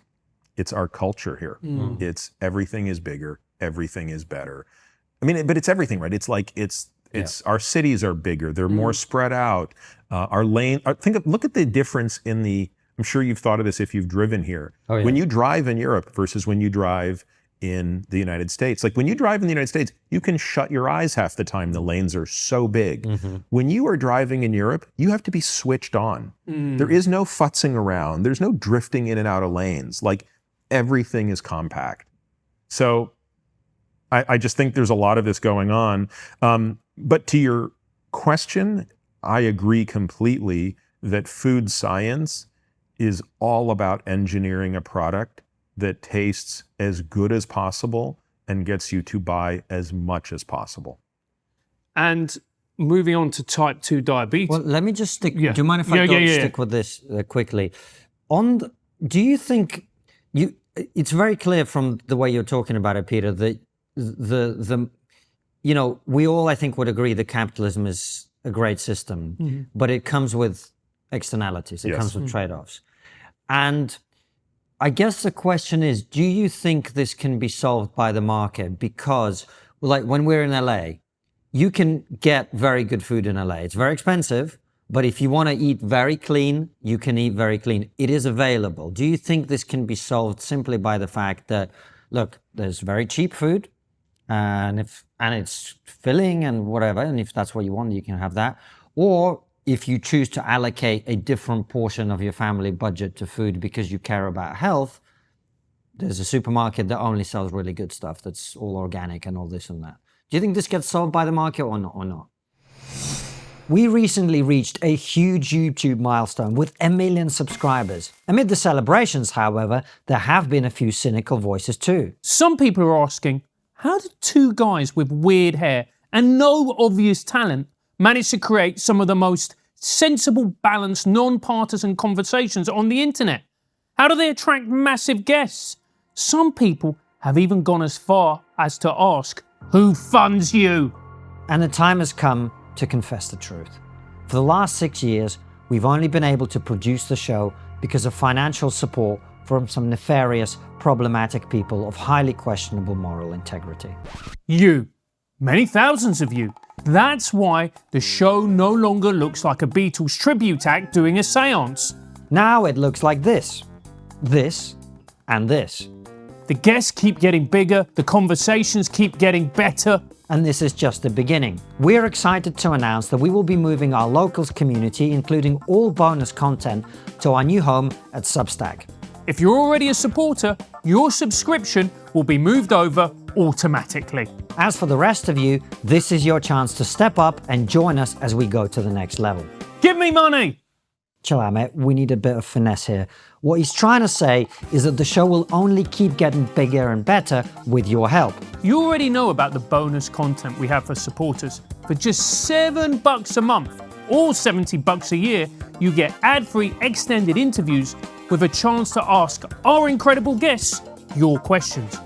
it's our culture here. It's everything is bigger, everything is better. I mean, but it's everything, right? It's like it's our cities are bigger, they're more spread out. Our lane. Look at the difference in the. I'm sure you've thought of this if you've driven here. Oh, yeah. When you drive in Europe versus when you drive in the United States. Like when you drive in the United States, you can shut your eyes half the time. The lanes are so big. When you are driving in Europe, you have to be switched on. There is no futzing around. There's no drifting in and out of lanes. Like everything is compact. So I just think there's a lot of this going on. But to your question, I agree completely that food science is all about engineering a product that tastes as good as possible and gets you to buy as much as possible.
And moving on to type 2 diabetes.
Well, let me just stick. Do you mind if I stick with this quickly? do you think it's very clear from the way you're talking about it, Peter, that we all, I think, would agree that capitalism is a great system, but it comes with externalities. It comes with trade-offs. And I guess the question is, do you think this can be solved by the market? Because like when we're in LA, you can get very good food in LA. It's very expensive, but if you want to eat very clean, you can eat very clean. It is available. Do you think this can be solved simply by the fact that, look, there's very cheap food, and it's filling and whatever, and if that's what you want, you can have that. Or if you choose to allocate a different portion of your family budget to food because you care about health, there's a supermarket that only sells really good stuff that's all organic and all this and that. Do you think this gets solved by the market or not? We recently reached a huge YouTube milestone with 1 million subscribers. Amid the celebrations, however, there have been a few cynical voices too.
Some people are asking, how did two guys with weird hair and no obvious talent manage to create some of the most sensible, balanced, non-partisan conversations on the internet? How do they attract massive guests? Some people have even gone as far as to ask, who funds you?
And the time has come to confess the truth. For the last 6 years, we've only been able to produce the show because of financial support from some nefarious, problematic people of highly questionable moral integrity.
You. Many thousands of you. That's why the show no longer looks like a Beatles tribute act doing a seance.
Now it looks like this, and this.
The guests keep getting bigger, the conversations keep getting better.
And this is just the beginning. We're excited to announce that we will be moving our locals community, including all bonus content, to our new home at Substack.
If you're already a supporter, your subscription will be moved over automatically.
As for the rest of you, this is your chance to step up and join us as we go to the next level.
Give me money!
Chill out, mate. We need a bit of finesse here. What he's trying to say is that the show will only keep getting bigger and better with your help.
You already know about the bonus content we have for supporters. For just $7 a month, or $70 a year, you get ad-free extended interviews with a chance to ask our incredible guests your questions.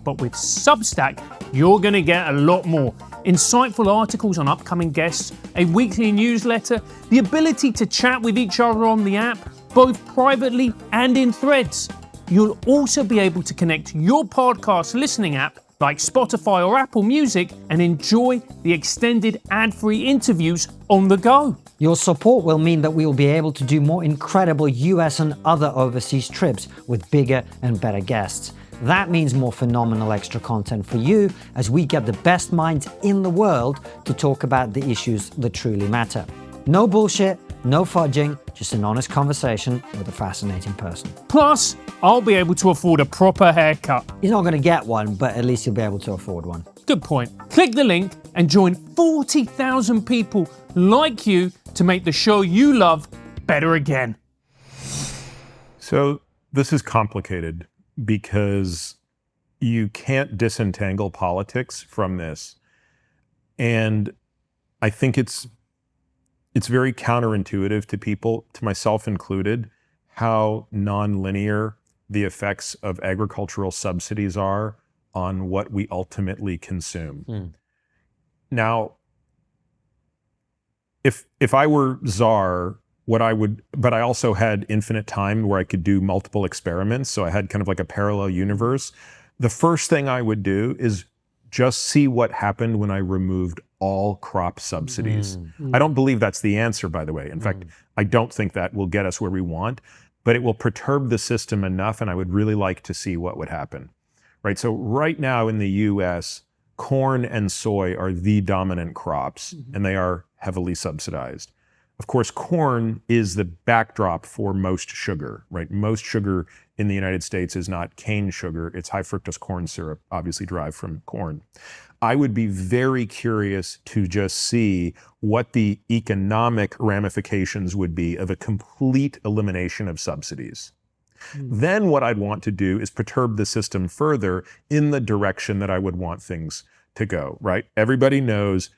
But with Substack, you're going to get a lot more. Insightful articles on upcoming guests, a weekly newsletter, the ability to chat with each other on the app, both privately and in threads. You'll also be able to connect your podcast listening app like Spotify or Apple Music and enjoy the extended ad-free interviews on the go.
Your support will mean that we will be able to do more incredible US and other overseas trips with bigger and better guests. That means more phenomenal extra content for you as we get the best minds in the world to talk about the issues that truly matter. No bullshit, no fudging, just an honest conversation with a fascinating person.
Plus, I'll be able to afford a proper haircut.
You're not going to get one, but at least you'll be able to afford one.
Good point. Click the link and join 40,000 people like you to make the show you love better again.
So this is complicated because you can't disentangle politics from this. And I think it's very counterintuitive to people, to myself included, how nonlinear the effects of agricultural subsidies are on what we ultimately consume. Now, if I were czar, but I also had infinite time where I could do multiple experiments, so I had kind of like a parallel universe, the first thing I would do is just see what happened when I removed all crop subsidies. I don't believe that's the answer, by the way. In fact, I don't think that will get us where we want, but it will perturb the system enough, and I would really like to see what would happen. Right? So right now in the US, corn and soy are the dominant crops, and they are heavily subsidized. Of course, corn is the backdrop for most sugar, right? Most sugar in the United States is not cane sugar, it's high fructose corn syrup, obviously derived from corn. I would be very curious to just see what the economic ramifications would be of a complete elimination of subsidies. Then what I'd want to do is perturb the system further in the direction that I would want things to go, right? Everybody knows,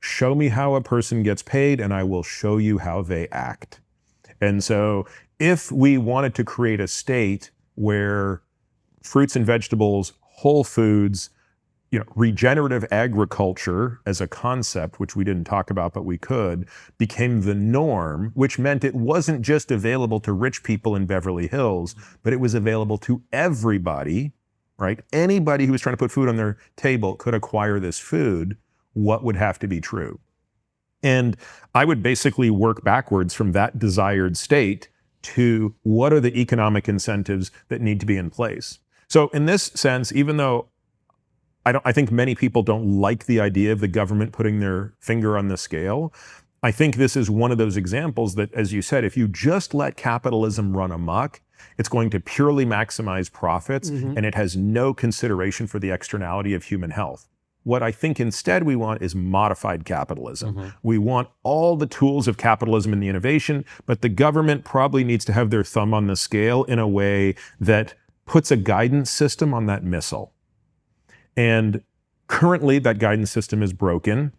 show me how a person gets paid and I will show you how they act. And so if we wanted to create a state where fruits and vegetables, whole foods, regenerative agriculture as a concept, which we didn't talk about, but we could, became the norm, which meant it wasn't just available to rich people in Beverly Hills, but it was available to everybody, right? Anybody who was trying to put food on their table could acquire this food. What would have to be true? And I would basically work backwards from that desired state to what are the economic incentives that need to be in place. So in this sense, even though I think many people don't like the idea of the government putting their finger on the scale, I think this is one of those examples that, as you said, if you just let capitalism run amok, it's going to purely maximize profits, and it has no consideration for the externality of human health. What I think instead we want is modified capitalism. We want all the tools of capitalism and the innovation, but the government probably needs to have their thumb on the scale in a way that puts a guidance system on that missile. And currently that guidance system is broken.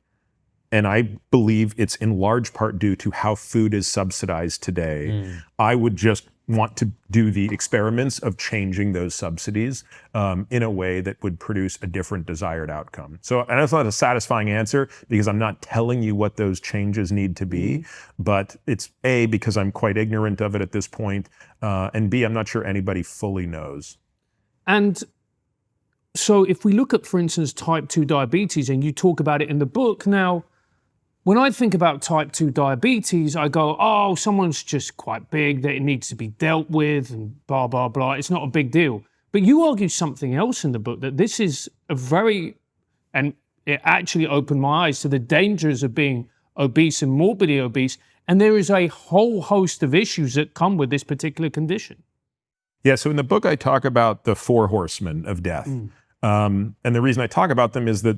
And I believe it's in large part due to how food is subsidized today. I would just want to do the experiments of changing those subsidies in a way that would produce a different desired outcome. So, and that's not a satisfying answer because I'm not telling you what those changes need to be, but it's A, because I'm quite ignorant of it at this point, and B, I'm not sure anybody fully knows.
And so if we look at, for instance, type 2 diabetes, and you talk about it in the book, now, when I think about type 2 diabetes, I go, oh, someone's just quite big, that it needs to be dealt with, and blah, blah, blah. It's not a big deal. But you argue something else in the book, that this is and it actually opened my eyes to the dangers of being obese and morbidly obese. And there is a whole host of issues that come with this particular condition.
Yeah, so in the book, I talk about the 4 horsemen of death. And the reason I talk about them is that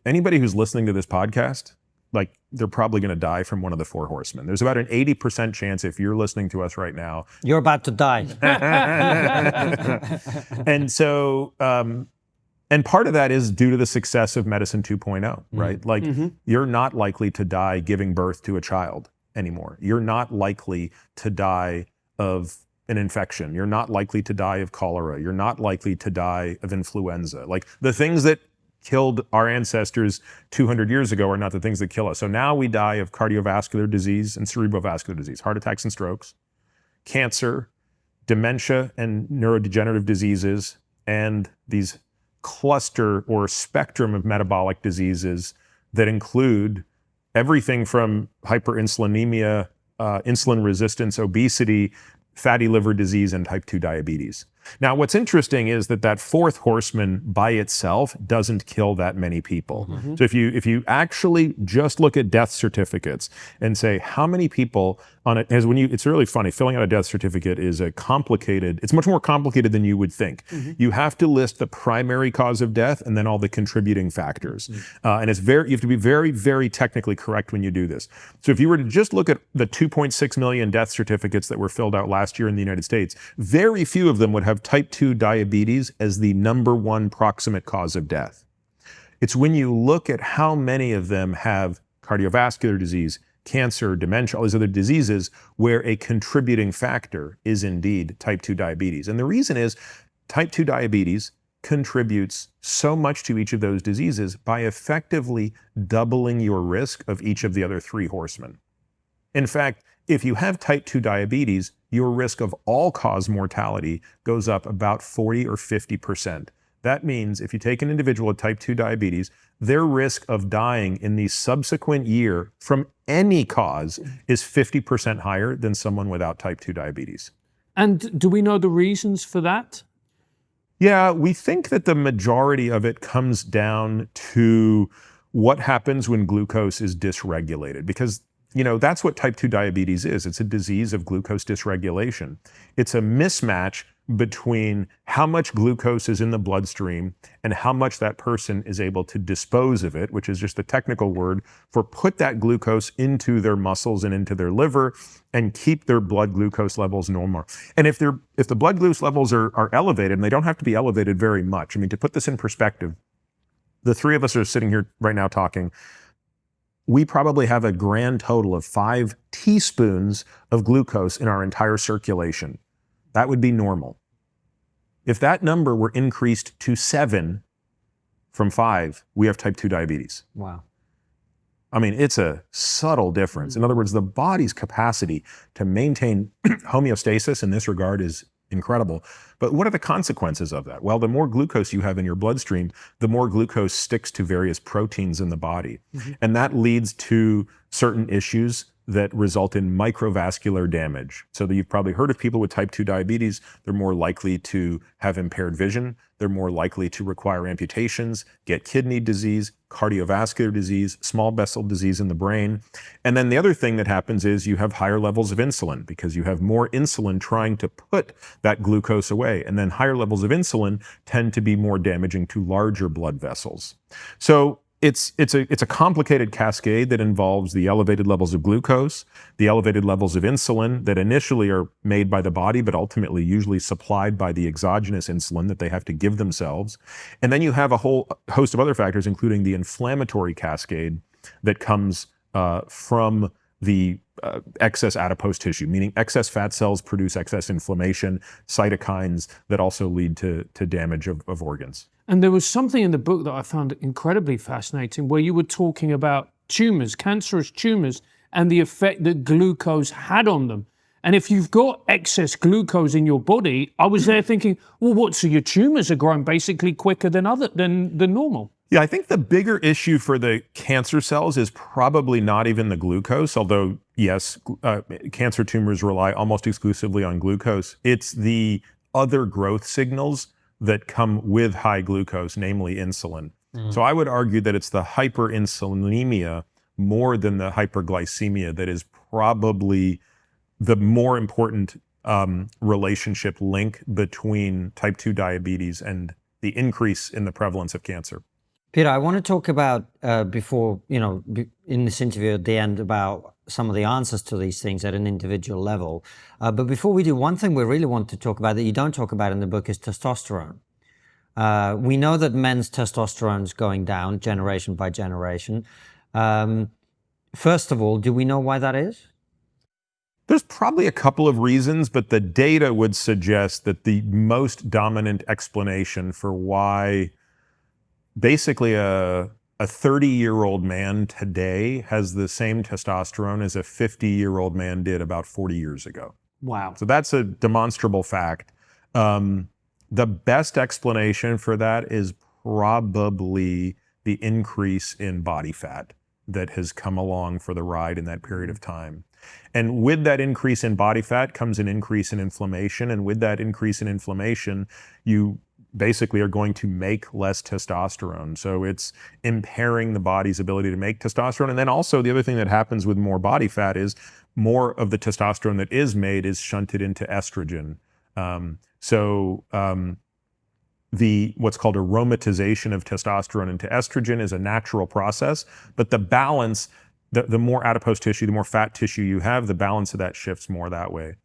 anybody who's listening to this podcast, like, they're probably going to die from one of the 4 horsemen. There's about an 80% chance, if you're listening to us right now,
You're about to die.
and so, and part of that is due to the success of Medicine 2.0, right? Like, you're not likely to die giving birth to a child anymore. You're not likely to die of an infection. You're not likely to die of cholera. You're not likely to die of influenza. Like, the things that killed our ancestors 200 years ago are not the things that kill us. So now we die of cardiovascular disease and cerebrovascular disease, heart attacks and strokes, cancer, dementia and neurodegenerative diseases, and these cluster or spectrum of metabolic diseases that include everything from hyperinsulinemia, insulin resistance, obesity, fatty liver disease, and type 2 diabetes. Now, what's interesting is that 4th horseman by itself doesn't kill that many people. So if you actually just look at death certificates and say how many people on it, it's really funny, filling out a death certificate is it's much more complicated than you would think. You have to list the primary cause of death and then all the contributing factors. And you have to be very, very technically correct when you do this. So if you were to just look at the 2.6 million death certificates that were filled out last year in the United States, very few of them would have type 2 diabetes as the number 1 proximate cause of death. It's when you look at how many of them have cardiovascular disease, cancer, dementia, all these other diseases, where a contributing factor is indeed type 2 diabetes. And the reason is type 2 diabetes contributes so much to each of those diseases by effectively doubling your risk of each of the other 3 horsemen. In fact, if you have type 2 diabetes, your risk of all-cause mortality goes up about 40 or 50%. That means if you take an individual with type 2 diabetes, their risk of dying in the subsequent year from any cause is 50% higher than someone without type 2 diabetes.
And do we know the reasons for that?
Yeah, we think that the majority of it comes down to what happens when glucose is dysregulated, because that's what type 2 diabetes is. It's a disease of glucose dysregulation. It's a mismatch between how much glucose is in the bloodstream and how much that person is able to dispose of it, which is just a technical word for put that glucose into their muscles and into their liver and keep their blood glucose levels normal. And if the blood glucose levels are elevated, and they don't have to be elevated very much. I mean, to put this in perspective, the 3 of us are sitting here right now talking. we probably have a grand total of 5 teaspoons of glucose in our entire circulation. That would be normal. If that number were increased to 7 from 5, we have type 2 diabetes.
Wow.
I mean, it's a subtle difference. In other words, the body's capacity to maintain homeostasis in this regard is incredible. But what are the consequences of that? Well, the more glucose you have in your bloodstream, the more glucose sticks to various proteins in the body. And that leads to certain issues that result in microvascular damage. So that you've probably heard of people with type 2 diabetes, they're more likely to have impaired vision, they're more likely to require amputations, get kidney disease, cardiovascular disease, small vessel disease in the brain. And then the other thing that happens is you have higher levels of insulin because you have more insulin trying to put that glucose away. And then higher levels of insulin tend to be more damaging to larger blood vessels. So it's a complicated cascade that involves the elevated levels of glucose, the elevated levels of insulin that initially are made by the body, but ultimately usually supplied by the exogenous insulin that they have to give themselves. And then you have a whole host of other factors, including the inflammatory cascade that comes from the excess adipose tissue, meaning excess fat cells produce excess inflammation, cytokines that also lead to damage of organs.
And there was something in the book that I found incredibly fascinating where you were talking about tumors, cancerous tumors, and the effect that glucose had on them. And if you've got excess glucose in your body, I was there thinking, well, what? So your tumors are growing basically quicker than normal.
Yeah, I think the bigger issue for the cancer cells is probably not even the glucose, although yes, cancer tumors rely almost exclusively on glucose. It's the other growth signals that come with high glucose, namely insulin. So I would argue that it's the hyperinsulinemia more than the hyperglycemia that is probably the more important relationship link between type 2 diabetes and the increase in the prevalence of cancer.
Peter, I want to talk about, before, in this interview at the end, about some of the answers to these things at an individual level. But before we do, one thing we really want to talk about that you don't talk about in the book is testosterone. We know that men's testosterone is going down generation by generation. First of all, do we know why that is?
There's probably a couple of reasons, but the data would suggest that the most dominant explanation for why basically a 30-year-old man today has the same testosterone as a 50-year-old man did about 40 years ago.
Wow.
So that's a demonstrable fact. The best explanation for that is probably the increase in body fat that has come along for the ride in that period of time. And with that increase in body fat comes an increase in inflammation. And with that increase in inflammation, you basically are going to make less testosterone. So it's impairing the body's ability to make testosterone. And then also the other thing that happens with more body fat is more of the testosterone that is made is shunted into estrogen. The what's called aromatization of testosterone into estrogen is a natural process, but the balance, the more adipose tissue, the more fat tissue you have, the balance of that shifts more that way.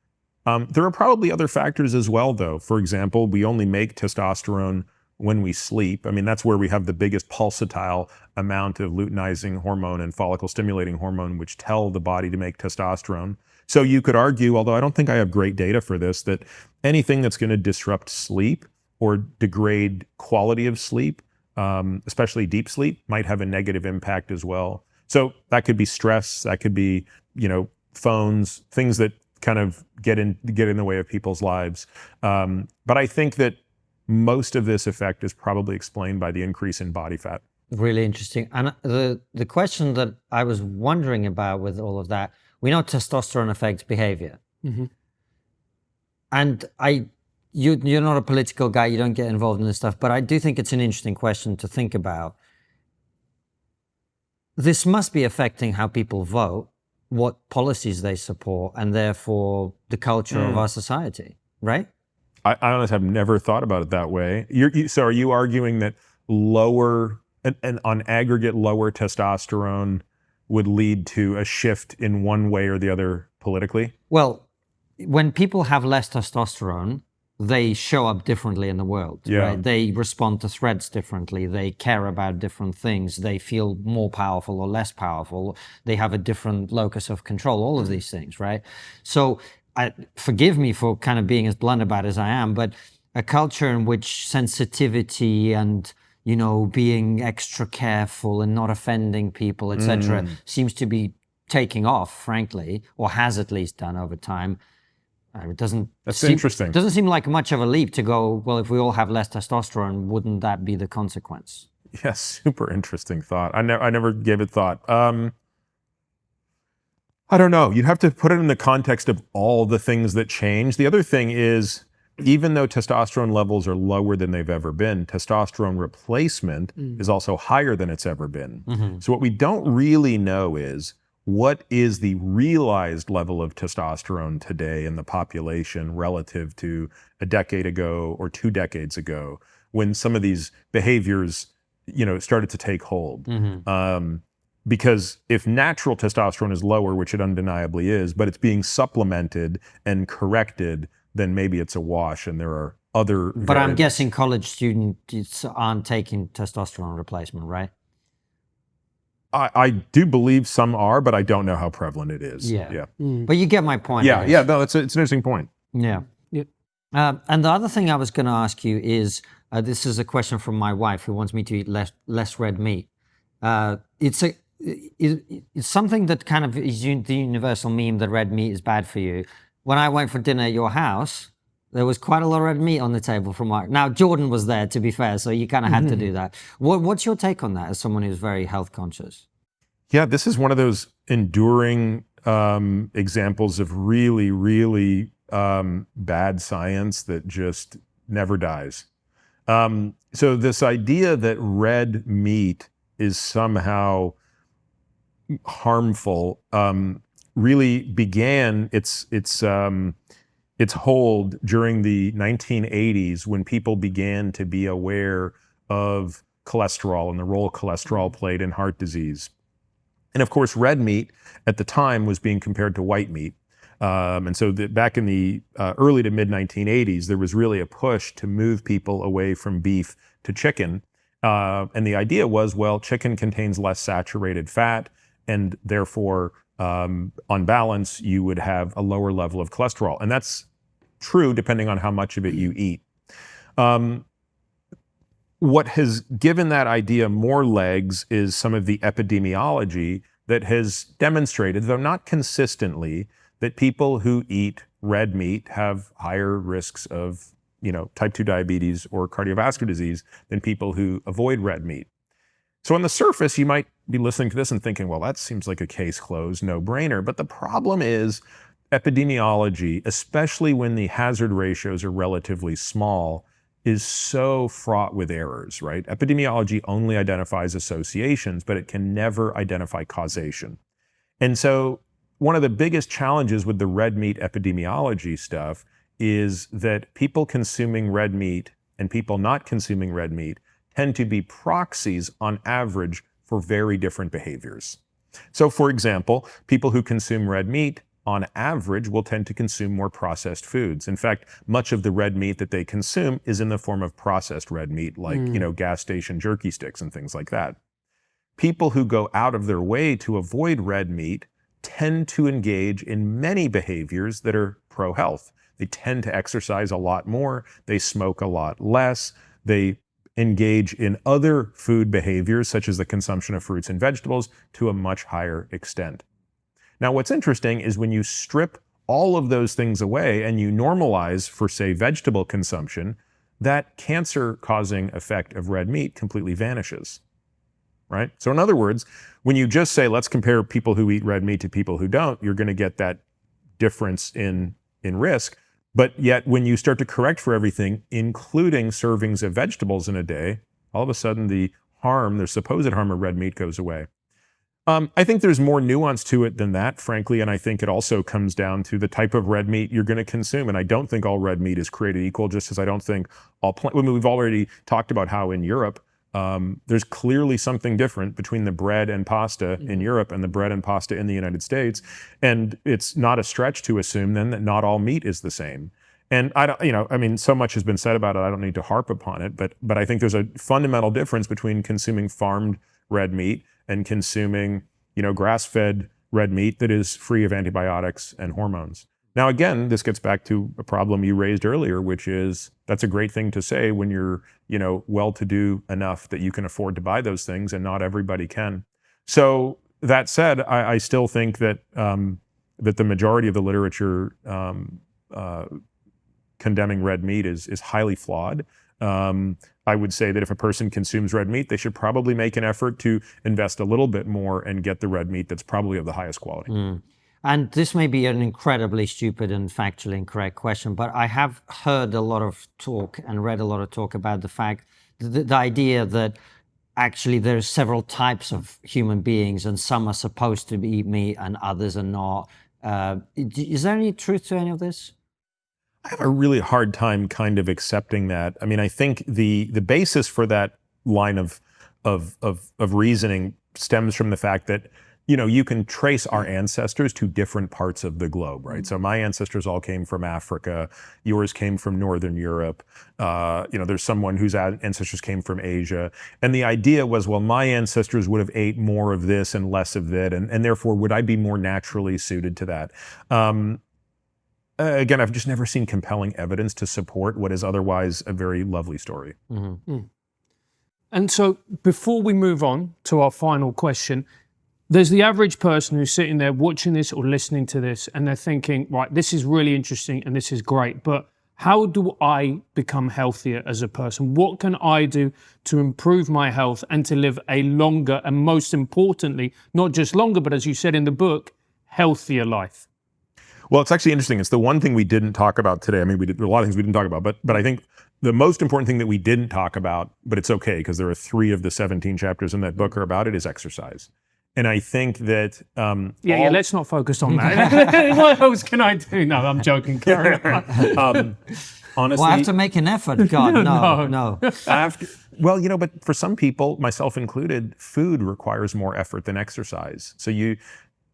There are probably other factors as well, though. For example, we only make testosterone when we sleep. I mean, that's where we have the biggest pulsatile amount of luteinizing hormone and follicle stimulating hormone, which tell the body to make testosterone. So you could argue, although I don't think I have great data for this, that anything that's going to disrupt sleep or degrade quality of sleep, especially deep sleep, might have a negative impact as well. So that could be stress, that could be, phones, things that kind of get in the way of people's lives. But I think that most of this effect is probably explained by the increase in body fat.
Really interesting. And the question that I was wondering about with all of that, we know testosterone affects behavior.
Mm-hmm.
And you're not a political guy, you don't get involved in this stuff, but I do think it's an interesting question to think about. This must be affecting how people vote, what policies they support, and therefore the culture of our society, right?
I honestly have never thought about it that way. So are you arguing that lower, and on aggregate lower testosterone would lead to a shift in one way or the other politically?
Well, when people have less testosterone, they show up differently in the world, right? They respond to threats differently. They care about different things. They feel more powerful or less powerful. They have a different locus of control, all of these things, right? So forgive me for kind of being as blunt about it as I am, but a culture in which sensitivity and, you know, being extra careful and not offending people, etc., seems to be taking off, frankly, or has at least done over time. It doesn't.
Interesting.
It doesn't seem like much of a leap to go, well, if we all have less testosterone, wouldn't that be the consequence?
Yeah, super interesting thought. I never gave it thought. I don't know. You'd have to put it in the context of all the things that change. The other thing is, even though testosterone levels are lower than they've ever been, testosterone replacement is also higher than it's ever been. So what we don't really know is, what is the realized level of testosterone today in the population relative to a decade ago or 2 decades ago, when some of these behaviors, you know, started to take hold? Because if natural testosterone is lower, which it undeniably is, but it's being supplemented and corrected, then maybe it's a wash and there are other
But I'm guessing college students aren't taking testosterone replacement, right?
I do believe some are, but I don't know how prevalent it is.
Yeah. But you get my point.
Yeah. No, it's an interesting point.
Yeah. And the other thing I was going to ask you is, this is a question from my wife who wants me to eat less red meat. It's something that kind of is the universal meme that red meat is bad for you. When I went for dinner at your house, there was quite a lot of red meat on the table from Mark. Now, Jordan was there, to be fair, so you kind of had to do that. What's your take on that as someone who's very health conscious?
Yeah, this is one of those enduring examples of really, really bad science that just never dies. So this idea that red meat is somehow harmful really began its hold during the 1980s, when people began to be aware of cholesterol and the role cholesterol played in heart disease. And of course, red meat at the time was being compared to white meat. And so back in the early to mid 1980s, there was really a push to move people away from beef to chicken. And the idea was, well, chicken contains less saturated fat, and therefore, on balance, you would have a lower level of cholesterol. And that's true depending on how much of it you eat. What has given that idea more legs is some of the epidemiology that has demonstrated, though not consistently, that people who eat red meat have higher risks of, type 2 diabetes or cardiovascular disease than people who avoid red meat. So on the surface, you might be listening to this and thinking, well, that seems like a case closed, no-brainer. But the problem is epidemiology, especially when the hazard ratios are relatively small, is so fraught with errors, right? Epidemiology only identifies associations, but it can never identify causation. And so one of the biggest challenges with the red meat epidemiology stuff is that people consuming red meat and people not consuming red meat tend to be proxies on average for very different behaviors. So for example, people who consume red meat on average will tend to consume more processed foods. In fact, much of the red meat that they consume is in the form of processed red meat, like, gas station jerky sticks and things like that. People who go out of their way to avoid red meat tend to engage in many behaviors that are pro-health. They tend to exercise a lot more, they smoke a lot less, they engage in other food behaviors, such as the consumption of fruits and vegetables, to a much higher extent. Now, what's interesting is when you strip all of those things away and you normalize for, say, vegetable consumption, that cancer-causing effect of red meat completely vanishes, right? So in other words, when you just say, let's compare people who eat red meat to people who don't, you're going to get that difference in risk. But yet, when you start to correct for everything, including servings of vegetables in a day, all of a sudden the supposed harm of red meat goes away. I think there's more nuance to it than that, frankly, and I think it also comes down to the type of red meat you're going to consume. And I don't think all red meat is created equal, just as I don't think we've already talked about how in Europe, there's clearly something different between the bread and pasta in Europe and the bread and pasta in the United States. And it's not a stretch to assume then that not all meat is the same. And I don't, I mean, so much has been said about it. I don't need to harp upon it, but I think there's a fundamental difference between consuming farmed red meat and consuming, grass-fed red meat that is free of antibiotics and hormones. Now, again, this gets back to a problem you raised earlier, which is that's a great thing to say when you're, well-to-do enough that you can afford to buy those things, and not everybody can. So that said, I still think that that the majority of the literature condemning red meat is highly flawed. I would say that if a person consumes red meat, they should probably make an effort to invest a little bit more and get the red meat that's probably of the highest quality.
And this may be an incredibly stupid and factually incorrect question, but I have heard a lot of talk and read a lot of talk about the fact, the idea that actually there's several types of human beings and some are supposed to eat meat and others are not. Is there any truth to any of this?
I have a really hard time kind of accepting that. I mean, I think the basis for that line of reasoning stems from the fact that, you can trace our ancestors to different parts of the globe, right? So my ancestors all came from Africa. Yours came from Northern Europe. There's someone whose ancestors came from Asia. And the idea was, well, my ancestors would have ate more of this and less of that. And therefore, would I be more naturally suited to that? Again, I've just never seen compelling evidence to support what is otherwise a very lovely story.
And so before we move on to our final question, there's the average person who's sitting there watching this or listening to this, and they're thinking, right, this is really interesting and this is great, but how do I become healthier as a person? What can I do to improve my health and to live a longer, and most importantly, not just longer, but as you said in the book, healthier life?
Well, it's actually interesting. It's the one thing we didn't talk about today. I mean, there are a lot of things we didn't talk about, but I think the most important thing that we didn't talk about, but it's okay because there are 3 of the 17 chapters in that book are about it, is exercise. And I think that...
let's not focus on that. What else can I do? No, I'm joking. Carry on.
Honestly...
Well, I have to make an effort. God, no.
Well, but for some people, myself included, food requires more effort than exercise. So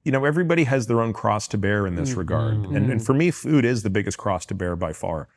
everybody has their own cross to bear in this regard. And for me, food is the biggest cross to bear by far.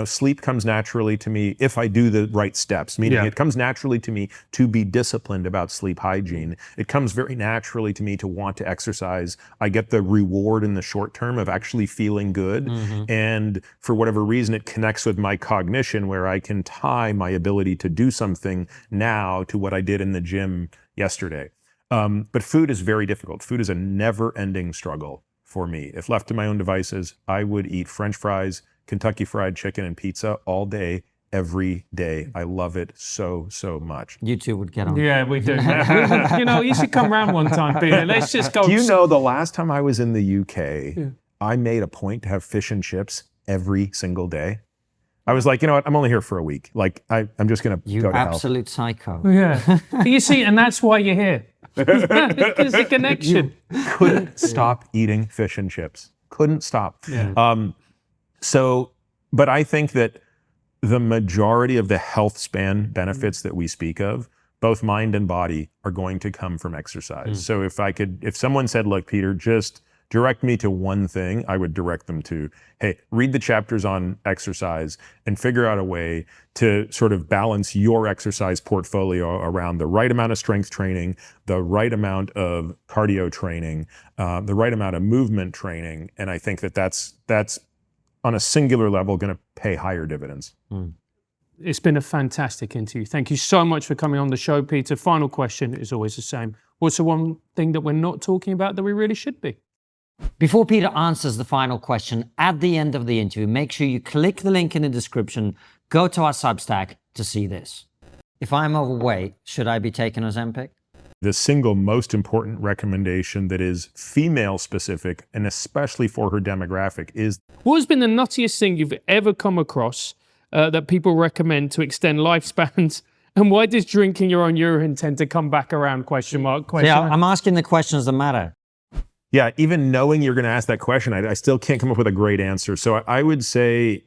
Sleep comes naturally to me if I do the right steps, meaning it comes naturally to me to be disciplined about sleep hygiene. It comes very naturally to me to want to exercise. I get the reward in the short term of actually feeling good. And for whatever reason, it connects with my cognition where I can tie my ability to do something now to what I did in the gym yesterday. But food is very difficult. Food is a never-ending struggle for me. If left to my own devices, I would eat French fries, Kentucky Fried Chicken, and pizza all day, every day. I love it so, so much.
You two would get on.
Yeah, we do. You should come round one time, Peter. Let's just go.
Do you know the last time I was in the UK, I made a point to have fish and chips every single day? I was like, you know what? I'm only here for a week. Like, I'm just going to go to hell.
You absolute psycho.
Yeah. You see, and that's why you're here. There's a connection.
Couldn't stop eating fish and chips. Couldn't stop.
Yeah.
But I think that the majority of the health span benefits that we speak of, both mind and body, are going to come from exercise. So if someone said, look, Peter, just direct me to one thing, I would direct them to, hey, read the chapters on exercise and figure out a way to sort of balance your exercise portfolio around the right amount of strength training, the right amount of cardio training, the right amount of movement training. And I think that's on a singular level going to pay higher dividends.
It's been a fantastic interview. Thank you so much for coming on the show, Peter. Final question is always the same. What's the one thing that we're not talking about that we really should be?
Before Peter answers the final question, at the end of the interview, make sure you click the link in the description, go to our Substack to see this. If I'm overweight, should I be taking Ozempic?
The single most important recommendation that is female specific, and especially for her demographic, is...
What has been the nuttiest thing you've ever come across that people recommend to extend lifespans? And why does drinking your own urine tend to come back around?
Yeah, I'm asking the questions that matter.
Yeah, even knowing you're going to ask that question, I still can't come up with a great answer. So I would say,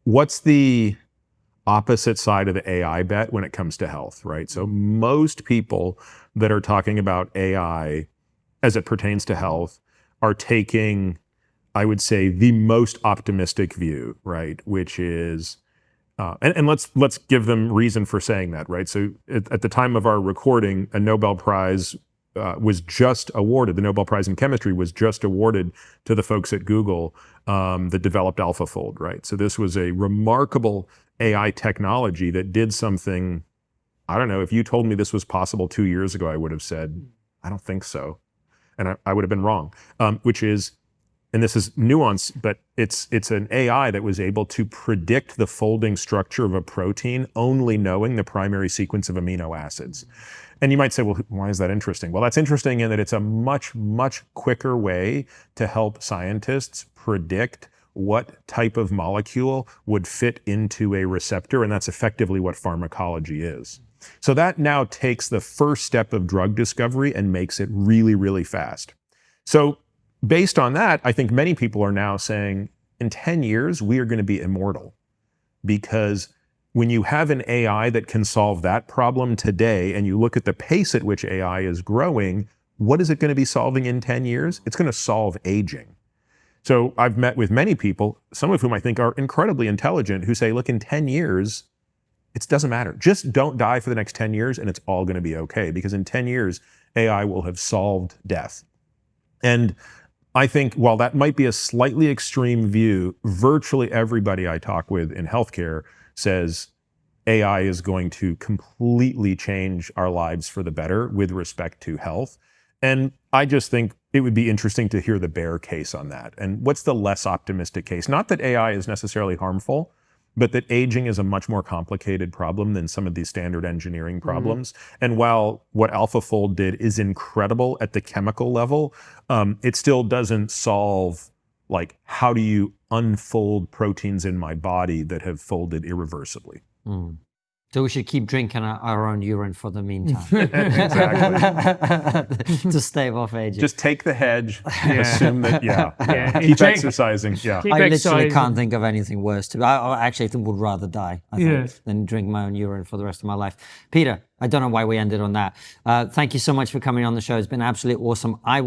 what's the opposite side of the AI bet when it comes to health, right? So most people that are talking about AI as it pertains to health are taking I would say, the most optimistic view, right? Which is, and let's give them reason for saying that, right? So at the time of our recording, a Nobel Prize was just awarded. The Nobel Prize in Chemistry was just awarded to the folks at Google that developed AlphaFold, right? So this was a remarkable AI technology that did something. I don't know, if you told me this was possible 2 years ago, I would have said, I don't think so. And I would have been wrong, which is, and this is nuance, but it's an AI that was able to predict the folding structure of a protein only knowing the primary sequence of amino acids. And you might say, well, why is that interesting? Well, that's interesting in that it's a much, much quicker way to help scientists predict what type of molecule would fit into a receptor, and that's effectively what pharmacology is. So that now takes the first step of drug discovery and makes it really, really fast. So based on that, I think many people are now saying, in 10 years, we are going to be immortal. Because when you have an AI that can solve that problem today, and you look at the pace at which AI is growing, what is it going to be solving in 10 years? It's going to solve aging. So I've met with many people, some of whom I think are incredibly intelligent, who say, look, in 10 years, it doesn't matter. Just don't die for the next 10 years and it's all going to be okay, because in 10 years, AI will have solved death. And I think while that might be a slightly extreme view, virtually everybody I talk with in healthcare says AI is going to completely change our lives for the better with respect to health. And I just think it would be interesting to hear the bear case on that. And what's the less optimistic case? Not that AI is necessarily harmful, but that aging is a much more complicated problem than some of these standard engineering problems. And while what AlphaFold did is incredible at the chemical level, it still doesn't solve, like, how do you unfold proteins in my body that have folded irreversibly?
So we should keep drinking our own urine for the meantime.
Exactly.
To stave off aging.
Just take the hedge, assume that, keep exercising.
I literally can't think of anything worse to. I actually would rather die, I think, than drink my own urine for the rest of my life. Peter, I don't know why we ended on that. Thank you so much for coming on the show. It's been absolutely awesome. I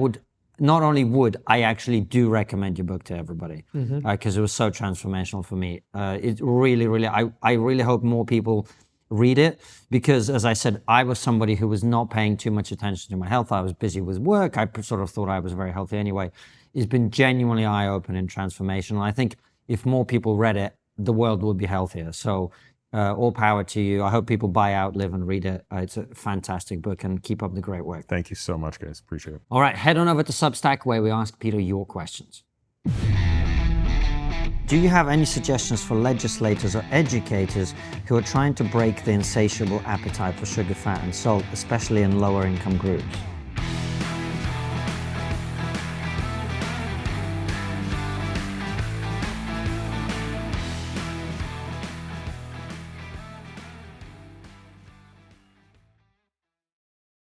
actually do recommend your book to everybody, because it was so transformational for me. It really, really, I really hope more people read it, because as I said, I was somebody who was not paying too much attention to my health. I was busy with work. I sort of thought I was very healthy anyway. It's been genuinely eye-opening and transformational. I think if more people read it, the world would be healthier. So all power to you. I hope people buy Outlive and read it. It's a fantastic book, and keep up the great work.
Thank you so much, guys. Appreciate it.
All right, head on over to Substack, where we ask Peter your questions. Do you have any suggestions for legislators or educators who are trying to break the insatiable appetite for sugar, fat, and salt, especially in lower income groups?